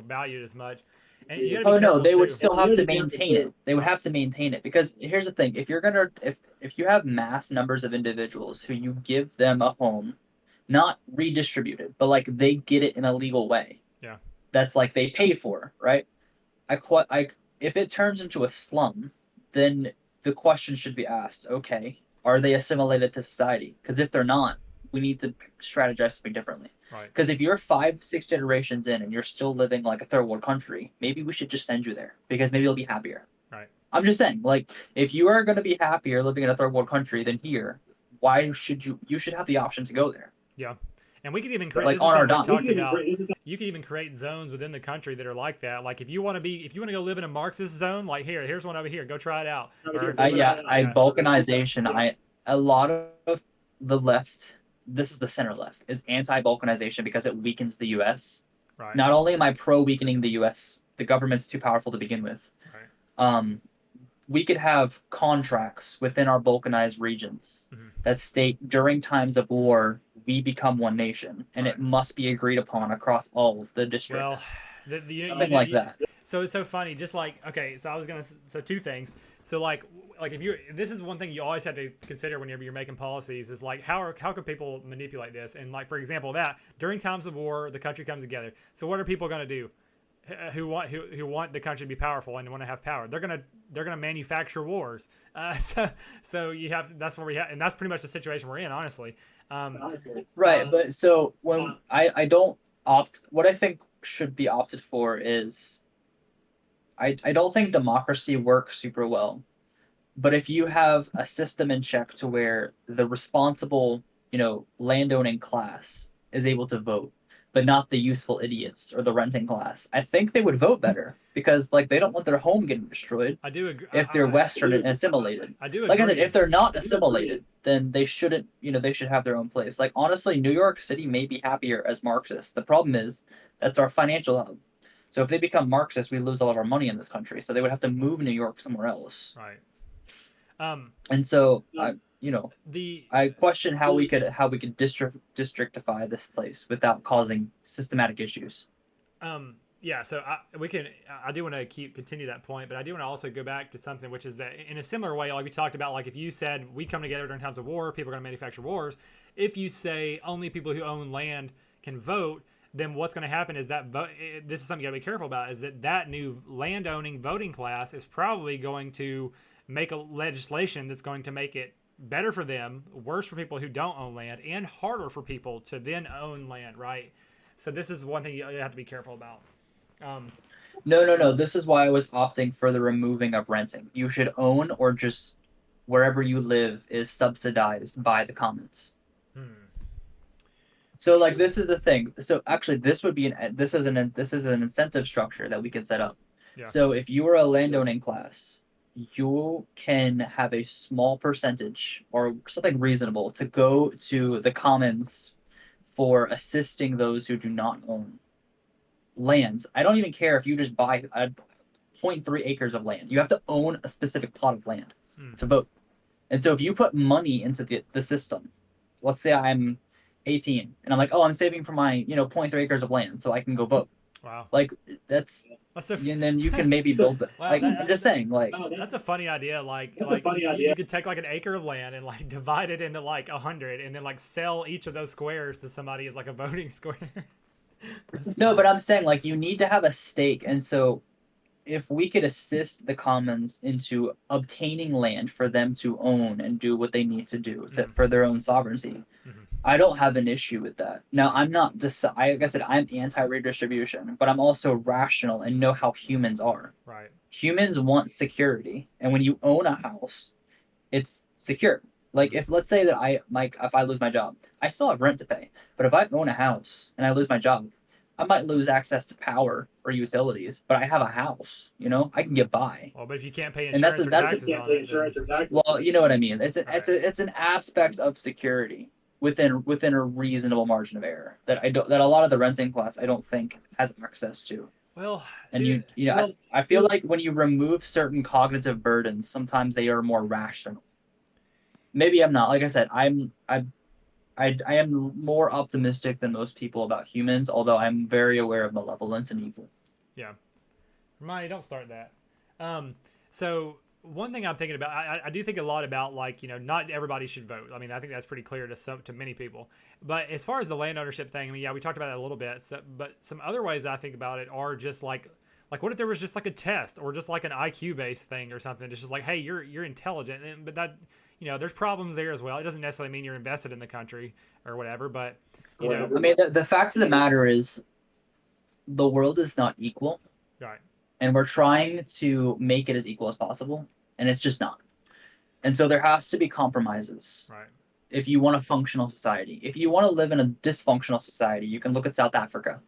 value it as much. And you got to be Oh no, careful they would too. still have to maintain it. They would have to maintain it because here's the thing: if you have mass numbers of individuals who you give them a home, not redistributed, but like they get it in a legal way, Yeah. that's like they pay for, right? I if it turns into a slum, then the question should be asked: okay, are they assimilated to society? Because if they're not, we need to strategize something differently. Right. Because if you're 5, 6 generations in and you're still living like a third world country, maybe we should just send you there because maybe you'll be happier. Right. I'm just saying, like, if you are going to be happier living in a third world country than here, why should you? You should have the option to go there, Yeah. And we could even create. like This is on our something we've dime. talked about. You could even create zones within the country that are like that. Like if you want to go live in a Marxist zone, like here's one over here. Go try it out. Or if you want to, yeah, Balkanization. A lot of the left, this is the center left, is anti-balkanization because it weakens the U.S. right, Not only am I pro weakening the U.S., the government's too powerful to begin with. right, Um, we could have contracts within our balkanized regions mhm, that state during times of war we become one nation, and right. it must be agreed upon across all of the Well, districts. you Something know, like that. so it's so funny. Just like okay, so I was gonna so two things. So like if you this is one thing you always have to consider whenever you're making policies is like how can people manipulate this? And like for example that during times of war the country comes together. So what are people gonna do? Who want the country to be powerful and want to have power? They're gonna manufacture wars. So you have that's where we have and that's pretty much the situation we're in honestly. Um, Right, but so when I don't opt, what I think should be opted for is I don't think democracy works super well. But if you have a system in check to where the responsible, landowning class is able to vote, but not the useful idiots or the renting class, I think they would vote better because like they don't want their home getting destroyed I do agree. if they're Western and assimilated. I do Like I said, agree. if they're not assimilated, then they shouldn't, they should have their own place. Like honestly, New York City may be happier as Marxists. The problem is that's our financial hub. So if they become Marxist, we lose all of our money in this country. So they would have to move New York somewhere else. Right. Um, And so the I question how we could districtify this place without causing systematic issues. yeah, so I do want to continue that point, but I do want to also go back to something which is that in a similar way, like we talked about, like if you said we come together during times of war, people are going to manufacture wars. If you say only people who own land can vote, then what's going to happen is that this is something you got to be careful about. Is that new landowning voting class is probably going to make a legislation that's going to make it better for them, worse for people who don't own land, and harder for people to then own land, right? So this is one thing you have to be careful about. Um, No, no, no. This is why I was opting for the removing of renting. You should own or just wherever you live is subsidized by the commons. hmm, So like this is the thing. So actually this is an incentive structure that we can set up. yeah, So if you are a landowning class, you can have a small percentage or something reasonable to go to the commons for assisting those who do not own lands. I don't even care if you just buy a 0.3 acres of land. You have to own a specific plot of land to vote. And so if you put money into the system, let's say I'm 18 and I'm like, oh, I'm saving for my, 0.3 acres of land so I can go vote. Wow. Like that's and then you can maybe build it. Wow, Like I'm just saying, like that's a funny idea. Like you could take like an acre of land and like divide it into like 100, and then like sell each of those squares to somebody as like a voting square. no, but I'm saying like you need to have a stake, and so if we could assist the commons into obtaining land for them to own and do what they need to do for their own sovereignty, I don't have an issue with that. Now, I'm not just, like I said, I'm anti redistribution, but I'm also rational and know how humans are. Right. Humans want security, and when you own a house, it's secure. Like if let's say that if I lose my job, I still have rent to pay. But if I own a house and I lose my job, I might lose access to power or utilities, but I have a house, I can get by. Well, but if you can't pay And that's insurance or taxes on it, then, well, you know what I mean. It's an aspect of security within a reasonable margin of error that a lot of the renting class I don't think has access to. well, And see, I feel like when you remove certain cognitive burdens, sometimes they are more rational. Maybe I'm not. Like I said, I am more optimistic than most people about humans, although I'm very aware of malevolence and evil. yeah. Hermione, don't start that. So one thing I'm thinking about, I do think a lot about like not everybody should vote. I mean, I think that's pretty clear to many people. But as far as the land ownership thing, I mean, yeah, we talked about that a little bit. So, but some other ways I think about it are just like what if there was just like a test or just like an IQ based thing or something? It's just like, hey, you're intelligent, but that there's problems there as well. It doesn't necessarily mean you're invested in the country or whatever, but I mean, the fact of the matter is, the world is not equal. Right. And we're trying to make it as equal as possible, and it's just not. And so there has to be compromises. Right. If you want a functional society, if you want to live in a dysfunctional society, you can look at South Africa.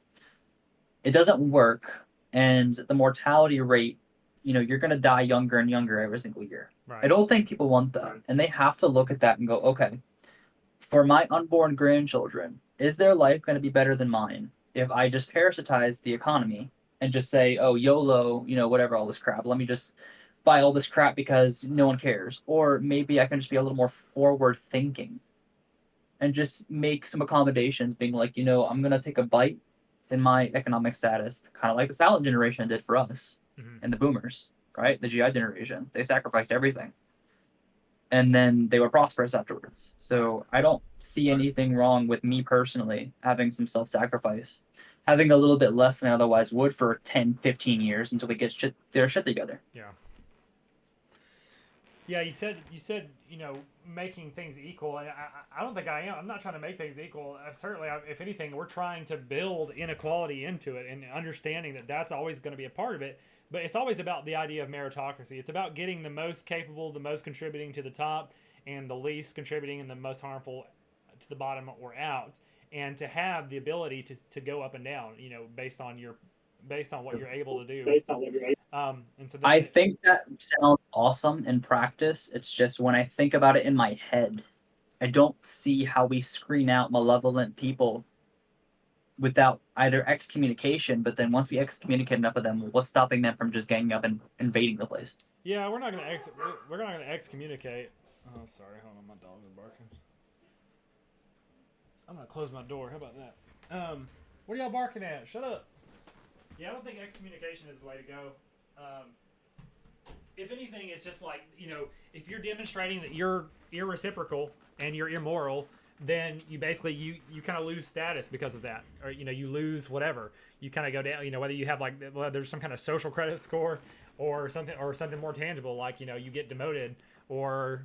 It doesn't work, and the mortality rate, you're going to die younger and younger every single year. Right. I don't think people want that, and they have to look at that and go, okay, for my unborn grandchildren, is their life going to be better than mine if I just parasitize the economy and just say, oh, YOLO, whatever, all this crap. Let me just buy all this crap because no one cares. Or maybe I can just be a little more forward thinking and just make some accommodations, being like, I'm going to take a bite in my economic status, kind of like the silent generation did for us and the boomers, right? The GI generation. They sacrificed everything. And then they were prosperous afterwards. So I don't see anything wrong with me personally having some self-sacrifice, having a little bit less than I otherwise would for 10, 15 years until we get their shit together. Yeah. Yeah, you said making things equal, and I don't think I am. I'm not trying to make things equal. Certainly, if anything, we're trying to build inequality into it, and understanding that that's always going to be a part of it. But it's always about the idea of meritocracy. It's about getting the most capable, the most contributing to the top, and the least contributing and the most harmful to the bottom or out. And to have the ability to go up and down, based on what you're able to do. And so I think that sounds awesome in practice. It's just when I think about it in my head, I don't see how we screen out malevolent people without either excommunication, but then once we excommunicate enough of them, what's stopping them from just ganging up and invading the place? Yeah, we're not gonna excommunicate. Oh, sorry, hold on, my dog is barking. I'm gonna close my door. How about that? What are y'all barking at? Shut up. Yeah, I don't think excommunication is the way to go. If anything, it's just like if you're demonstrating that you're irreciprocal and you're immoral, then you basically you kind of lose status because of that, or you lose whatever. You kind of go down. Whether you have there's some kind of social credit score or something more tangible, like you get demoted or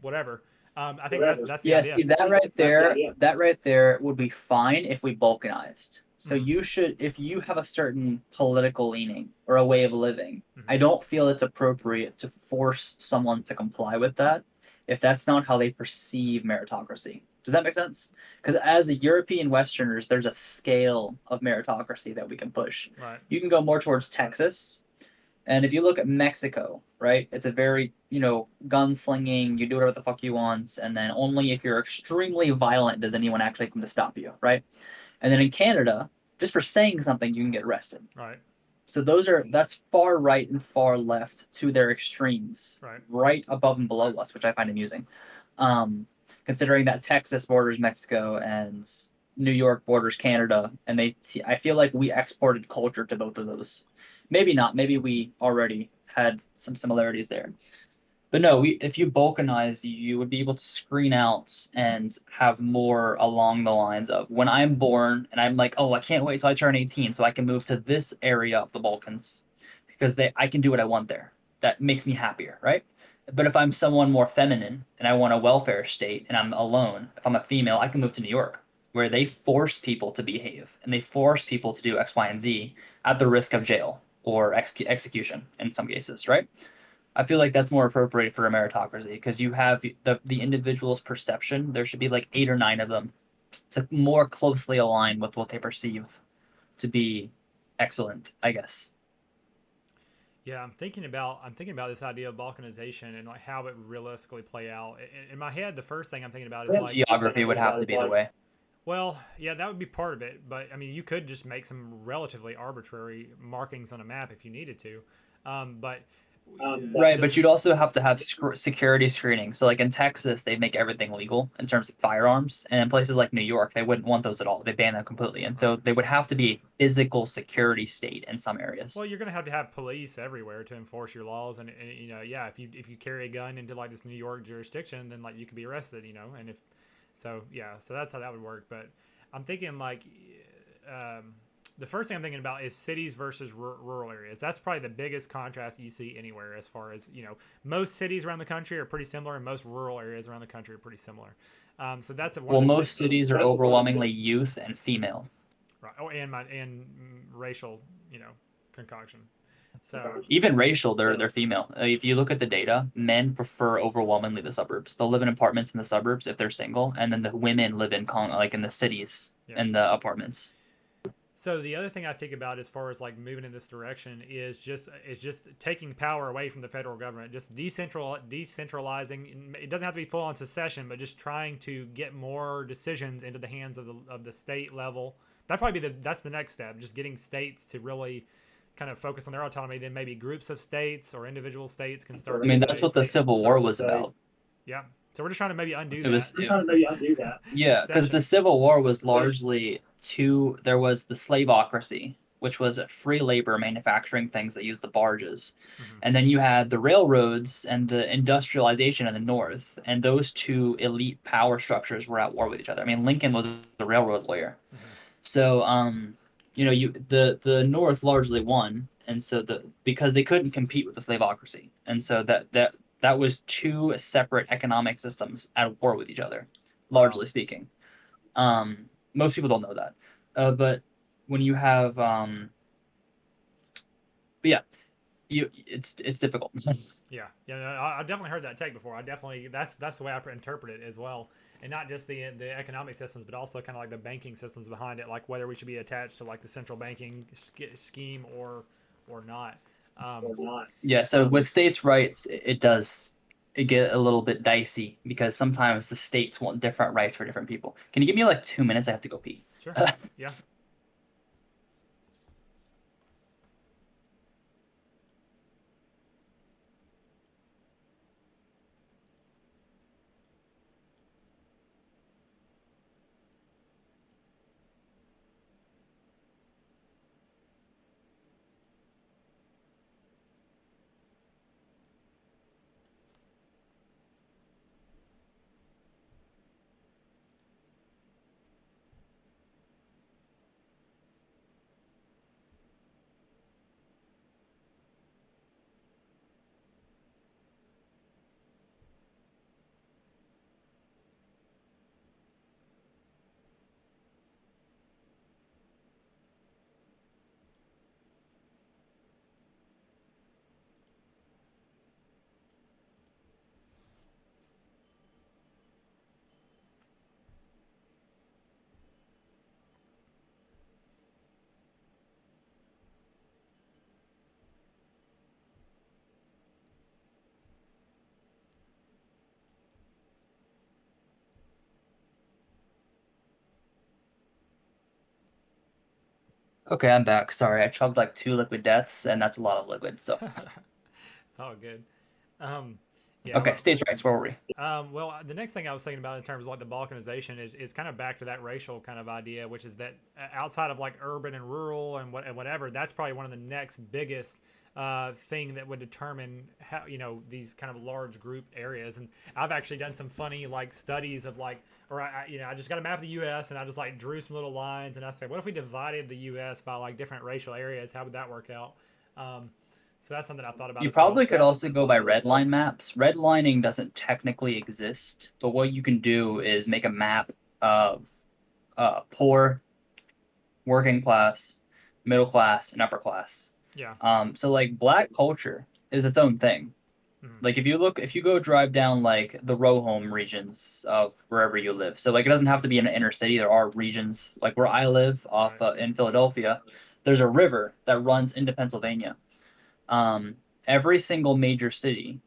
whatever. I think that's the idea. See, that right there would be fine if we balkanized. So if you have a certain political leaning or a way of living, I don't feel it's appropriate to force someone to comply with that if that's not how they perceive meritocracy. Does that make sense? Because as a European Westerners, there's a scale of meritocracy that we can push. Right. You can go more towards Texas. And if you look at Mexico, right, it's a very, gunslinging, you do whatever the fuck you want, and then only if you're extremely violent does anyone actually come to stop you, right? And then in Canada, just for saying something, you can get arrested. Right. So that's far right and far left to their extremes, Right. right above and below us, which I find amusing. Um, Considering that Texas borders Mexico and New York borders Canada, and I feel like we exported culture to both of those. Maybe not. Maybe we already had some similarities there. But no, if you balkanize, you would be able to screen out and have more along the lines of when I'm born and I'm like, oh, I can't wait till I turn 18 so I can move to this area of the Balkans because I can do what I want there. That makes me happier, right? But if I'm someone more feminine and I want a welfare state and I'm alone, if I'm a female, I can move to New York where they force people to behave and they force people to do X, Y, and Z at the risk of jail or execution in some cases, right? I feel like that's more appropriate for a meritocracy because you have the individual's perception. There should be like 8 or 9 of them to more closely align with what they perceive to be excellent, I guess. Yeah, I'm thinking about this idea of balkanization and like how it would realistically play out. In my head, the first thing I'm thinking about is like, Geography would have to be the way. well, yeah, that would be part of it, but I mean, you could just make some relatively arbitrary markings on a map if you needed to. But Right, but you'd also have to have security screening. So, like in Texas, they make everything legal in terms of firearms, and in places like New York, they wouldn't want those at all. They ban them completely, and so they would have to be a physical security state in some well, areas. you're gonna have to have police everywhere to enforce your laws, and you know, yeah, if you carry a gun into like this New York jurisdiction, then like you could be arrested, you know, and if so, yeah, so that's how that would work. But I'm thinking like um, the first thing I'm thinking about is cities versus rural areas. That's probably the biggest contrast you see anywhere, as far as you know. Most cities around the country are pretty similar, and most rural areas around the country are pretty similar. So that's one Well, of the most cities are overwhelmingly youth and female. right. Oh, and racial, you know, concoction. So Even racial, they're female. If you look at the data, men prefer overwhelmingly the suburbs. They'll live in apartments in the suburbs if they're single, and then the women live in like in the cities yeah. in the apartments. So the other thing I think about as far as like moving in this direction is just taking power away from the federal government, just decentralizing. It doesn't have to be full on secession, but just trying to get more decisions into the hands of the state level. That's the next step. Just getting states to really kind of focus on their autonomy. Then maybe groups of states or individual states can start I to mean, that's say, what the Civil War was about. yeah. So we're just trying to maybe undo It was that. Yeah, because the Secession. Civil War was largely there was the slaveocracy, which was free labor manufacturing things that used the barges. Mm-hmm. And then you had the railroads and the industrialization in the North, and those two elite power structures were at war with each other. I mean, Lincoln was a railroad lawyer. Mm-hmm. So, the North largely won, and so because they couldn't compete with the slaveocracy, and so that was two separate economic systems at war with each other, Wow. largely speaking. Most people don't know that, but when you have, but yeah, it's difficult. Yeah, yeah, no, I definitely heard that take before. I definitely that's the way I interpret it as well, and not just the economic systems, but also kind of like the banking systems behind it, like whether we should be attached to like the central banking scheme or not. Um, Yeah, so with states' rights, it get a little bit dicey because sometimes the states want different rights for different people. Can you give me like 2 minutes? I have to go pee. sure, yeah. Okay, I'm back. Sorry, I chugged like 2 liquid deaths, and that's a lot of liquid. So, It's all good. Um, yeah, okay, well, stage rights. Where were we? well, the next thing I was thinking about in terms of like the balkanization is kind of back to that racial kind of idea, which is that outside of like urban and rural and whatever, that's probably one of the next biggest thing that would determine how these kind of large group areas. And I've actually done some funny like studies of like, or I just got a map of the U.S. and I just like drew some little lines and I said, what if we divided the U.S. by like different racial areas? How would that work out? Um, so that's something I've thought about You as well. probably could also go by redline maps. Redlining doesn't technically exist, but what you can do is make a map of poor, working class, middle class, and upper class. Yeah. So like black culture is its own thing. Mhm. Like if you go drive down like the row home regions of wherever you live. So like it doesn't have to be in an inner city. There are regions like where I live off Right. in Philadelphia. There's a river that runs into Pennsylvania. Um, every single major city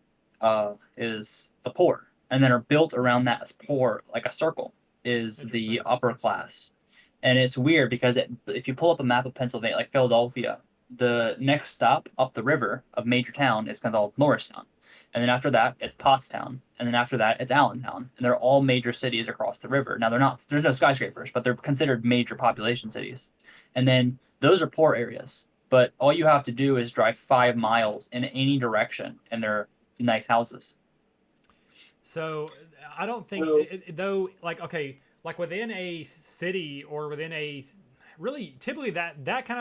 is the poor, and then are built around that poor like a circle is the Interesting. upper class. And it's weird because if you pull up a map of Pennsylvania, like Philadelphia, the next stop up the river of major town is called Norristown. And then after that, it's Pottstown. And then after that, it's Allentown. And they're all major cities across the river. Now, they're not, there's no skyscrapers, but they're considered major population cities. And then those are poor areas. But all you have to do is drive 5 miles in any direction, and they're nice houses. So I don't think though, like, okay, like within a city or within a really typically that kind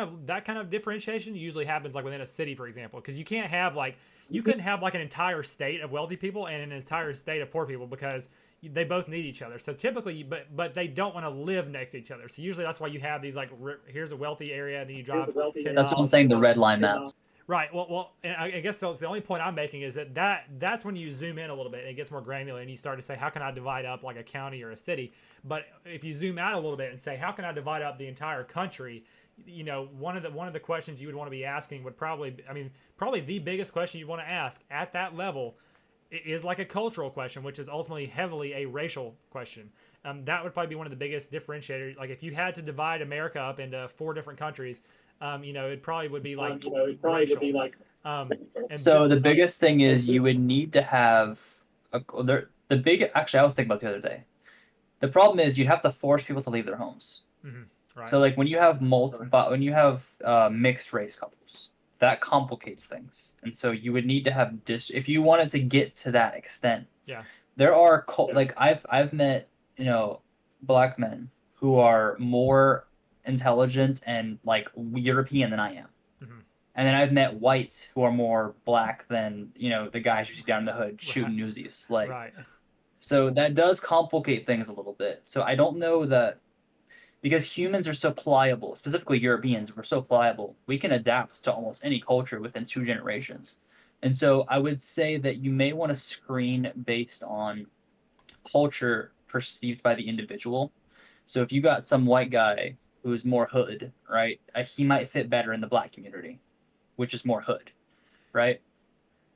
of differentiation usually happens like within a city, for example, because you can't have like you couldn't have like an entire state of wealthy people and an entire state of poor people because they both need each other. So typically, but they don't want to live next to each other. So usually that's why you have these like here's a wealthy area, and then you drive 10 That's what I'm miles saying, the red line maps. Right. Well, and I guess the only point I'm making is that's when you zoom in a little bit and it gets more granular and you start to say, how can I divide up like a county or a city? But if you zoom out a little bit and say, how can I divide up the entire country? One of the questions you would want to be asking would probably, I mean, probably the biggest question you want to ask at that level is like a cultural question, which is ultimately heavily a racial question. That would probably be one of the biggest differentiators. Like if you had to divide America up into four different countries, it probably would be like racial. Um, and So the biggest thing is you would need to have the big. Actually, I was thinking about the other day. The problem is you'd have to force people to leave their homes. mhm, right. So like when you have but when you have mixed race couples, that complicates things. And so you would need to have if you wanted to get to that extent. Yeah. There are like I've met, black men who are more intelligent and like European than I am. Hmm. And then I've met whites who are more black than, the guys you see down in the hood Right. shooting newsies. Like, Right. so that does complicate things a little bit. So I don't know that because humans are so pliable, specifically Europeans, we're so pliable, we can adapt to almost any culture within 2 generations. And so I would say that you may want to screen based on culture perceived by the individual. So if you got some white guy who's more hood, right, he might fit better in the black community, which is more hood, right?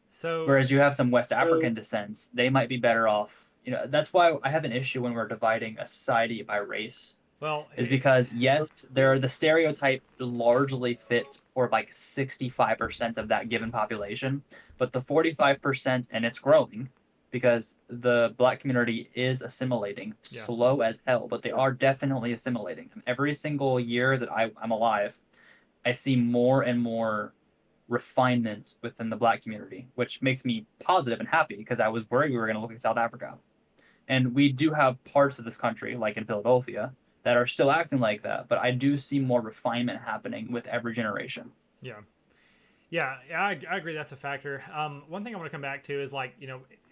So, Whereas you have some West African descents, they might be better off. That's why I have an issue when we're dividing a society by race, well, is because yes, the stereotype largely fits for like 65% of that given population, but the 45%, and it's growing because the black community is assimilating yeah. slow as hell, but they are definitely assimilating. Every single year that I'm alive, I see more and more refinement within the black community, which makes me positive and happy because I was worried we were going to look at South Africa. And we do have parts of this country, like in Philadelphia, that are still acting like that. But I do see more refinement happening with every generation. Yeah. Yeah, I agree. That's a factor. One thing I want to come back to is like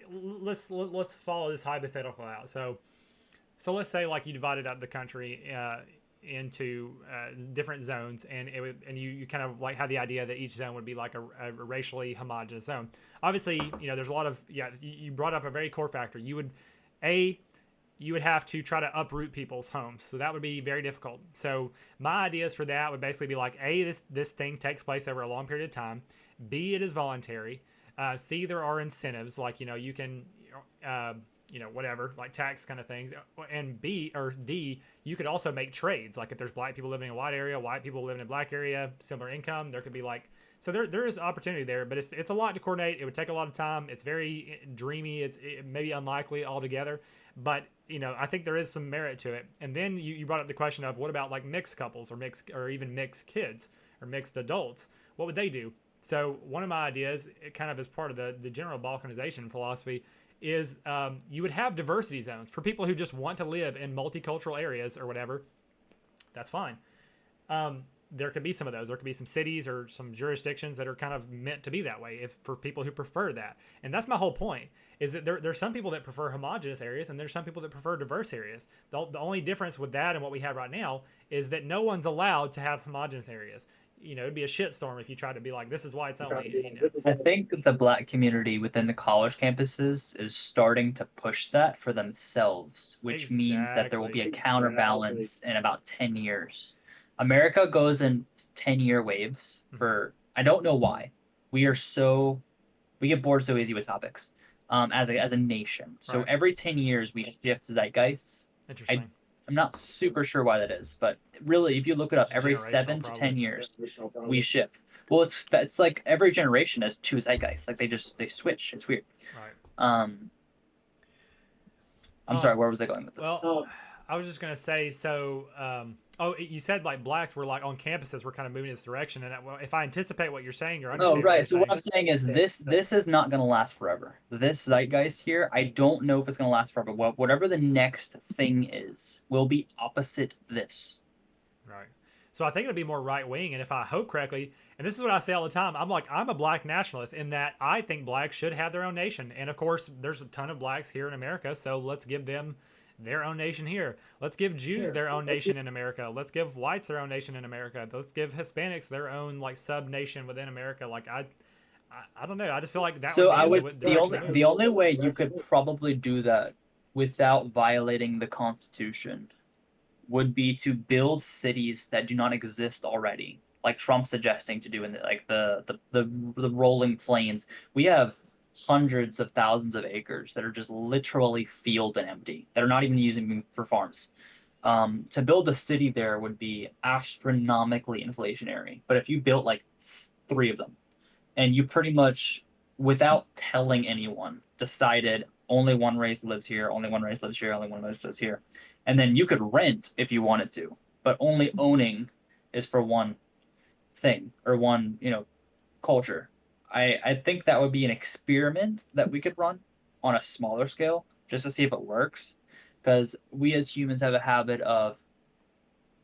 let's follow this hypothetical out. So let's say like you divided up the country into different zones, and you kind of like had the idea that each zone would be like a racially homogenous zone. Obviously, there's a lot of you brought up a very core factor. A you would have to try to uproot people's homes, so that would be very difficult. So my ideas for that would basically be like A, this thing takes place over a long period of time. B, it is voluntary. C, there are incentives like you can. whatever, like tax kind of things. And B or D, you could also make trades. Like if there's black people living in a white area, white people living in a black area, similar income, there could be like, so there is opportunity there, but it's a lot to coordinate. It would take a lot of time. It's very dreamy. It may be unlikely altogether, but I think there is some merit to it. And then you brought up the question of what about like mixed couples or even mixed kids or mixed adults? What would they do? So one of my ideas, it kind of as part of the general balkanization philosophy, is you would have diversity zones for people who just want to live in multicultural areas or whatever. That's fine. There could be some of those. There could be some cities or some jurisdictions that are kind of meant to be that way if for people who prefer that. And that's my whole point, is that there's some people that prefer homogenous areas and there's some people that prefer diverse areas. The only difference with that and what we have right now is that no one's allowed to have homogenous areas. It'd be a shitstorm if you tried to be like, this is why it's only. I think the black community within the college campuses is starting to push that for themselves, which means that there will be a counterbalance in about 10 years. America goes in 10-year waves for, I don't know why. We get bored so easy with topics as a nation. So every 10 years we shift zeitgeists. Interesting. I'm not super sure why that is, but really, if you look it up, every 7 to 10 years we shift. Well, it's like every generation has two zeitgeists. Like they switch. It's weird. Right. I'm sorry. Where was I going with this? Well, I was just gonna say. So, you said like blacks were like on campuses were kind of moving in this direction, and if I anticipate what you're saying, or oh right. So what I'm saying is this is not gonna last forever. This zeitgeist here, I don't know if it's gonna last forever. Well, whatever the next thing is, will be opposite this. Right. So I think it'll be more right wing, and if I hope correctly, and this is what I say all the time, I'm a black nationalist in that I think blacks should have their own nation, and of course there's a ton of blacks here in America, so let's give them their own nation here. Let's give Jews their own nation in America. Let's give whites their own nation in America. Let's give Hispanics their own like sub nation within America. Like I don't know. I just feel like that. So the only way you could probably do that without violating the Constitution would be to build cities that do not exist already, like Trump's suggesting to do in the rolling plains. We have hundreds of thousands of acres that are just literally field and empty, that are not even using for farms. To build a city there would be astronomically inflationary. But if you built like 3 of them, and you pretty much, without telling anyone, decided only one race lives here, only one race lives here, only one race lives here, and then you could rent if you wanted to, but only owning is for one thing or one culture. I think that would be an experiment that we could run on a smaller scale just to see if it works, because we as humans have a habit of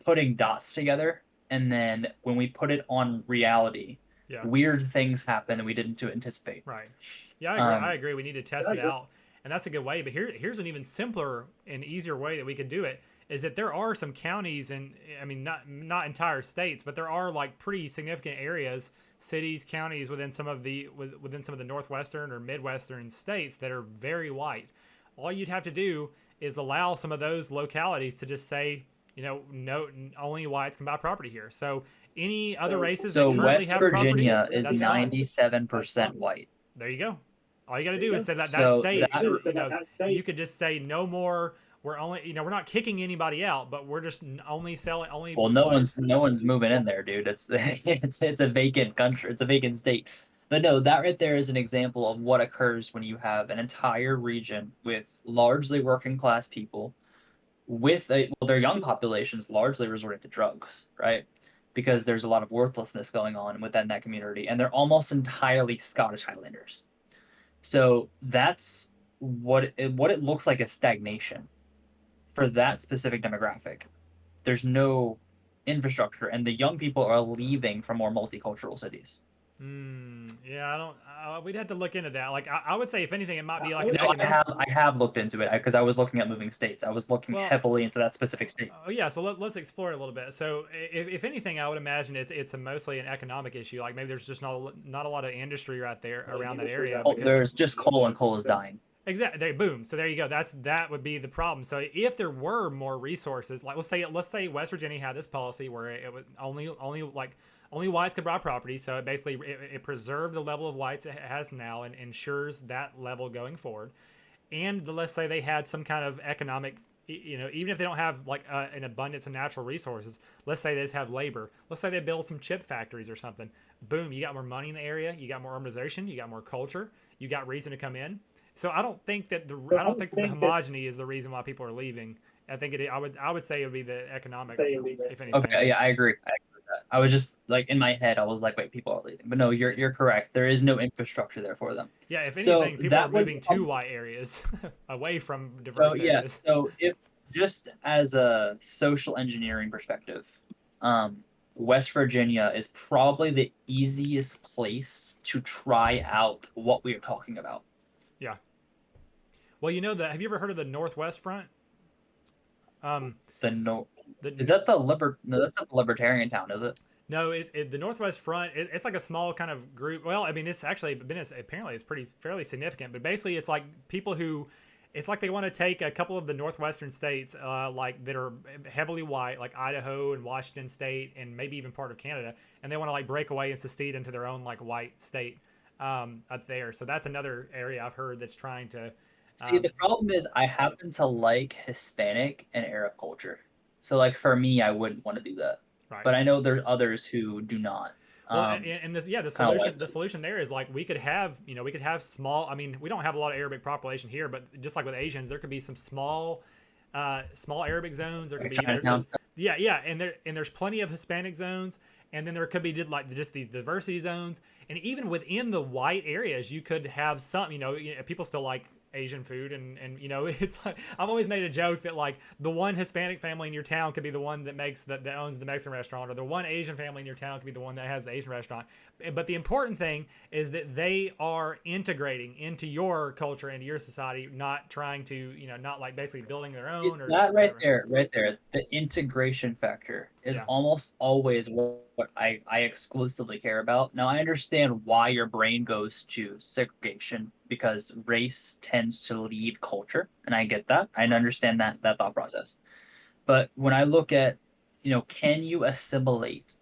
putting dots together, and then when we put it on reality, weird things happen that we didn't anticipate. Right. Yeah, I agree. We need to test it out, and that's a good way. But here's an even simpler and easier way that we could do it. Is that there are some counties, and I mean not entire states, but there are like pretty significant areas, cities, counties within some of the northwestern or midwestern states that are very white. All you'd have to do is allow some of those localities to just say, no, only whites can buy property here. So any other races. So West Virginia is 97% white. There you go. All you got to do is say that state. You could just say no more. We're only, we're not kicking anybody out, but we're just only selling only. Well, no one's moving in there, dude. It's a vacant country. It's a vacant state. But no, that right there is an example of what occurs when you have an entire region with largely working class people, with their young populations largely resorting to drugs, right? Because there's a lot of worthlessness going on within that community, and they're almost entirely Scottish Highlanders. So that's what it looks like, is stagnation for that specific demographic. There's no infrastructure, and the young people are leaving for more multicultural cities. Yeah, I don't. We'd have to look into that. Like, I would say, if anything, it might be like. I have looked into it because I was looking at moving states. I was looking heavily into that specific state. Oh yeah, so let's explore it a little bit. So, if anything, I would imagine it's mostly an economic issue. Like maybe there's just not a lot of industry right there around that area. There's just coal, and coal is dying. Exactly. Boom. So there you go. That would be the problem. So if there were more resources, like let's say West Virginia had this policy where it would only whites could buy property. So it basically it preserved the level of whites it has now and ensures that level going forward. and let's say they had some kind of economic, even if they don't have like an abundance of natural resources, let's say they just have labor. Let's say they build some chip factories or something. Boom, you got more money in the area, you got more urbanization, you got more culture, you got reason to come in. So I don't think that the homogeny is the reason why people are leaving. I think I would say it would be the economic, if anything. Okay, yeah, I agree. I agree with that. I was just like in my head, I was like, wait, people are leaving, but no, you're correct. There is no infrastructure there for them. Yeah, if So anything, people are that would moving to white areas away from so diverse yeah. areas. So if just as a social engineering perspective, um, West Virginia is probably the easiest place to try out what we are talking about. Yeah. Well, have you ever heard of the Northwest Front? Um, The no, is the that the liber? No, that's not the libertarian town, is it? No, the Northwest Front. It's like a small kind of group. Well, I mean, it's actually apparently it's pretty fairly significant. But basically, it's like people who, it's like they want to take a couple of the northwestern states, like that are heavily white, like Idaho and Washington State, and maybe even part of Canada, and they want to like break away and secede into their own like white state up there. So that's another area I've heard that's trying to. See, Um, the problem is I happen to like Hispanic and Arab culture. So like for me, I wouldn't want to do that. right. But I know there's others who do not. Well, and this, yeah, the Kind of like solution the solution there is like we could have small. I mean, we don't have a lot of Arabic population here, but just like with Asians, there could be some small Arabic zones. There could like be Chinatown. yeah, and there's plenty of Hispanic zones, and then there could be just these diversity zones, and even within the white areas, you could have some. People still like Asian food, and it's like I've always made a joke that like the one Hispanic family in your town could be the one that owns the Mexican restaurant, or the one Asian family in your town could be the one that has the Asian restaurant. But the important thing is that they are integrating into your culture, into your society, not trying to not like basically building their See, own or that whatever. right there, the integration factor is Yeah, almost always what I exclusively care about. Now, I understand why your brain goes to segregation because race tends to lead culture, and I get that. I right. understand that thought process. But when I look at, can you assimilate?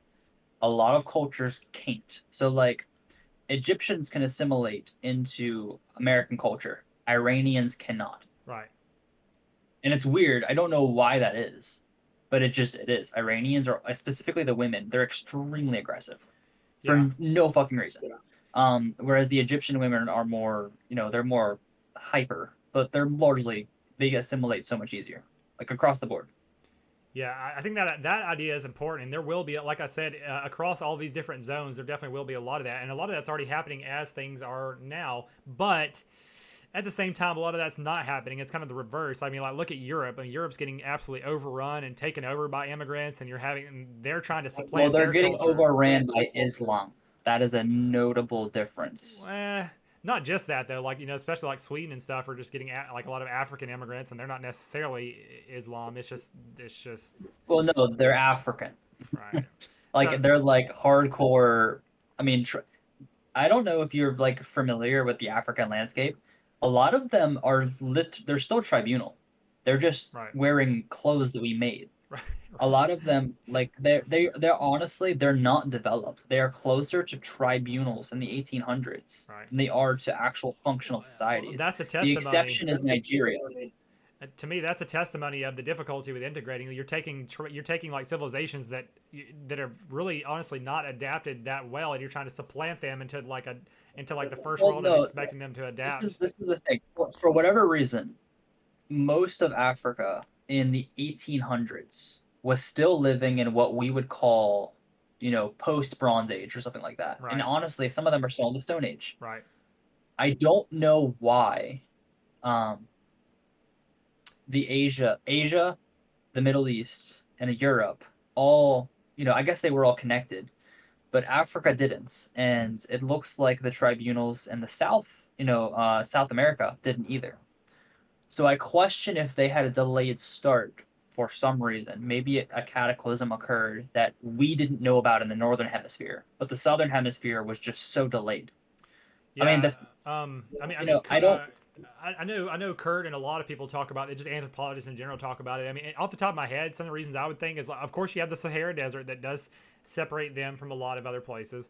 A lot of cultures can't. So like Egyptians can assimilate into American culture. Iranians cannot. Right. And it's weird. I don't know why that is, but it is. Iranians are specifically the women. They're extremely aggressive Yeah. for no fucking reason. Whereas the Egyptian women are more, they're more hyper, but they assimilate so much easier, like across the board. Yeah, I think that idea is important, and there will be, like I said, across all these different zones, there definitely will be a lot of that, and a lot of that's already happening as things are now. But at the same time, a lot of that's not happening. It's kind of the reverse. I mean, like look at Europe, and Europe's getting absolutely overrun and taken over by immigrants, and they're trying to Well, supplant they're their getting culture. overran by Islam. That is a notable difference. Eh, not just that though, like especially like Sweden and stuff are just getting like a lot of African immigrants, and they're not necessarily Islam. It's just Well, no, they're African. right. So Like they're like hardcore. I mean, I don't know if you're like familiar with the African landscape. A lot of them are they're still tribunal. They're just right, wearing clothes that we made. right, A right, lot of them, like they're honestly they're not developed. They are closer to tribunals in the 1800s right. than they are to actual functional Well, societies. that's a The testimony. exception is Nigeria. To me, that's a testimony of the difficulty with integrating. You're taking like civilizations that are really honestly not adapted that well, and you're trying to supplant them into like the first Well, world and no, expecting them to this is adapt. this is the thing. For whatever reason, most of Africa in the 1800s was still living in what we would call, post Bronze Age or something like that. And Right, honestly, some of them are still in the Stone Age. right. I don't know why um, Asia, the Middle East, and Europe all, I guess they were all connected, but Africa didn't. And it looks like the tribunals in the South, South America didn't either. So I question if they had a delayed start for some reason. Maybe a cataclysm occurred that we didn't know about in the northern hemisphere, but the southern hemisphere was just so delayed. I mean, Yeah. I don't. I know Kurt and a lot of people talk about it. Just anthropologists in general talk about it. I mean, off the top of my head, some of the reasons I would think is, like, of course, you have the Sahara Desert that does separate them from a lot of other places.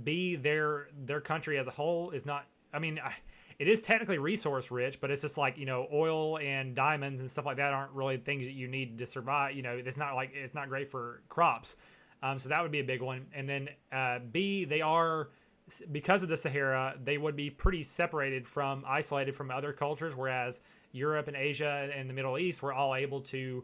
B, their country as a whole is not I mean, it is technically resource rich, but it's just like, oil and diamonds and stuff like that aren't really things that you need to survive. It's not like it's not great for crops. So that would be a big one. And then B, they are, because of the Sahara, they would be pretty separated from, isolated from other cultures, whereas Europe and Asia and the Middle East were all able to,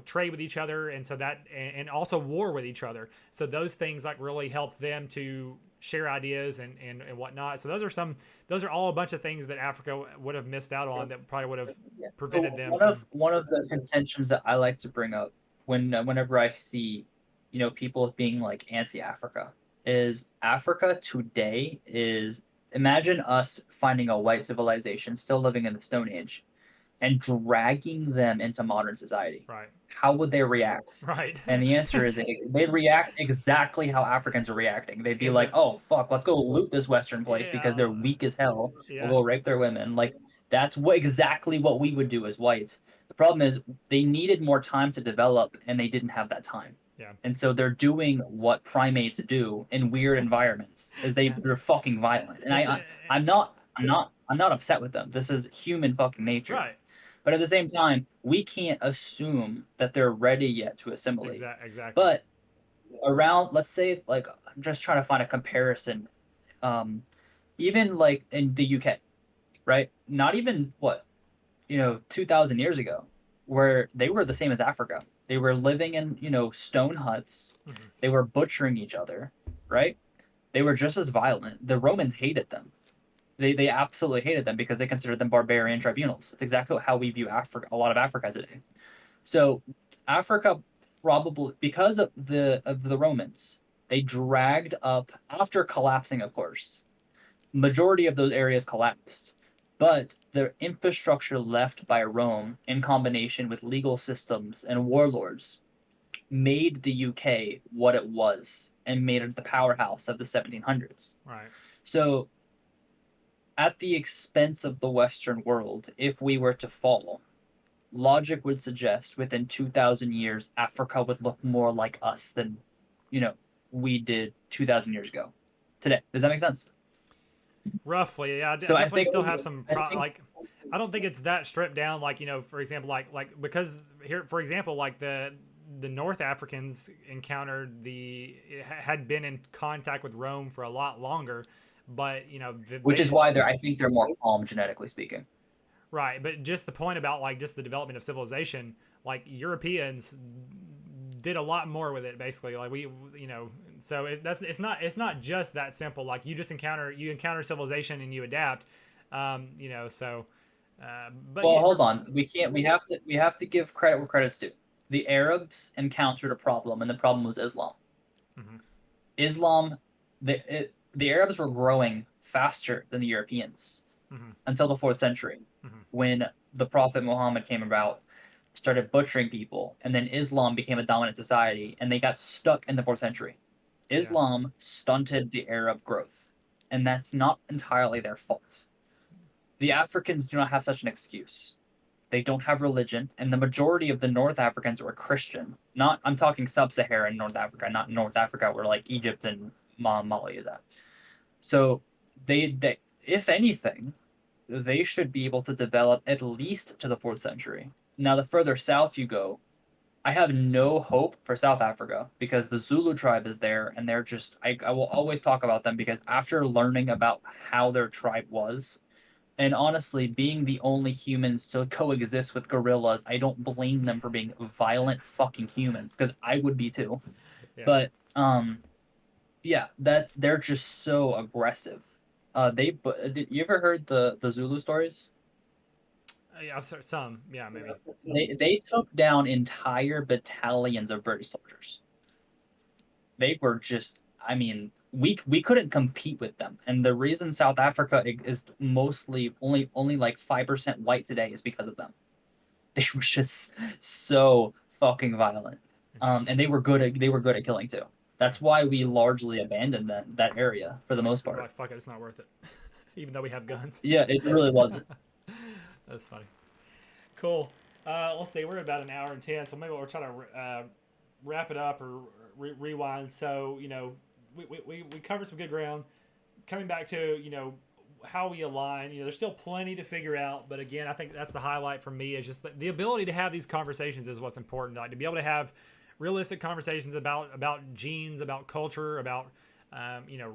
trade with each other, and so that, and also war with each other. So those things like really help them to share ideas and whatnot. So those are all a bunch of things that Africa would have missed out on that probably would have Yeah. prevented So them one of from. one of the contentions that I like to bring up whenever I see, people being like anti-Africa, is Africa today is, imagine us finding a white civilization still living in the Stone Age and dragging them into modern society. Right. How would they react? Right. And the answer is they'd react exactly how Africans are reacting. They'd be In like, the "Oh fuck, let's go loot this Western place because Yeah. they're weak as hell. We'll Yeah. go rape their women." Like that's exactly what we would do as whites. The problem is they needed more time to develop, and they didn't have that time. Yeah. And so they're doing what primates do in weird environments, is Yeah. they're fucking violent. And It's I'm not upset with them. This is human fucking nature. right. But at the same time, we can't assume that they're ready yet to assimilate. Exactly. But around, let's say, like, I'm just trying to find a comparison. Um, Even like in the UK, right? Not even what, 2,000 years ago, where they were the same as Africa. They were living in, stone huts. Hmm. They were butchering each other, right? They were just as violent. The Romans hated them. They absolutely hated them because they considered them barbarian tribunals. It's exactly how we view Africa, a lot of Africa today. So Africa, probably because of the Romans, they dragged up after collapsing, of course. Majority of those areas collapsed, but the infrastructure left by Rome, in combination with legal systems and warlords, made the UK what it was and made it the powerhouse of the 1700s. Right. So at the expense of the Western world, if we were to fall, logic would suggest within 2,000 years, Africa would look more like us than, you know, we did 2,000 years ago today. Does that make sense? Roughly, yeah. I So I definitely think, still have some I think, like. I don't think it's that stripped down. Like, for example, like because here, for example, like the North Africans encountered had been in contact with Rome for a lot longer, but which is they. why I think they're more calm, genetically speaking. Right, but just the point about like just the development of civilization, like Europeans did a lot more with it basically. Like so it's not just that simple. Like you encounter civilization and you adapt. So but Well, yeah, hold on. We have to give credit where credit's due. The Arabs encountered a problem, and the problem was Islam. mhm, Islam, the Arabs were growing faster than the Europeans mhm, until the fourth century, mhm, when the Prophet Muhammad came about, started butchering people, and then Islam became a dominant society, and they got stuck in the fourth century. yeah, Islam stunted the Arab growth, and that's not entirely their fault. The Africans do not have such an excuse. They don't have religion, and the majority of the North Africans were Christian. Not, I'm talking sub-Saharan North Africa, not North Africa where like Egypt and Mali is at. So they, if anything, they should be able to develop at least to the fourth century. Now, the further south you go, I have no hope for South Africa because the Zulu tribe is there, and they're just, I will always talk about them because after learning about how their tribe was, and honestly, being the only humans to coexist with gorillas, I don't blame them for being violent fucking humans, because I would be too. yeah. But yeah, they're just so aggressive. Did you ever heard the Zulu stories? Yeah, some, yeah, maybe. They took down entire battalions of British soldiers. They were just, I mean, we couldn't compete with them, and the reason South Africa is mostly only like 5% white today is because of them. They were just so fucking violent, Interesting. and they were good at killing too. Yeah, That's why we largely abandoned that area for the most we're like, part. fuck it, it's not worth it, even though we have guns. Yeah, it really wasn't. That's funny. Cool. Let's see. We're about an hour and 10, so maybe we'll try to wrap it up or rewind. So we covered some good ground. Coming back to how we align. You know, there's still plenty to figure out, but again, I think that's the highlight for me is just the ability to have these conversations is what's important. Like to be able to have realistic conversations about genes, about culture, about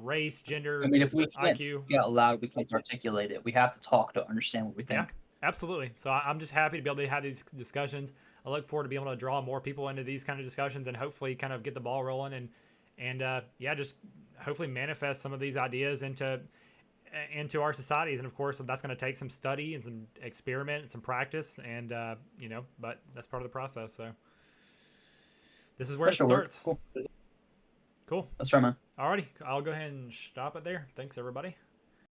race, gender, I mean, if we can't IQ. speak out loud, we can't articulate it. We have to talk to understand what we Yeah, think. absolutely. So I'm just happy to be able to have these discussions. I look forward to being able to draw more people into these kind of discussions and hopefully kind of get the ball rolling and yeah, just hopefully manifest some of these ideas into our societies. And of course, that's going to take some study and some experiment and some practice, and but that's part of the process. So this is where That it should work. starts. Cool. Cool. Let's try, man. Alrighty, I'll go ahead and stop it there. Thanks, everybody.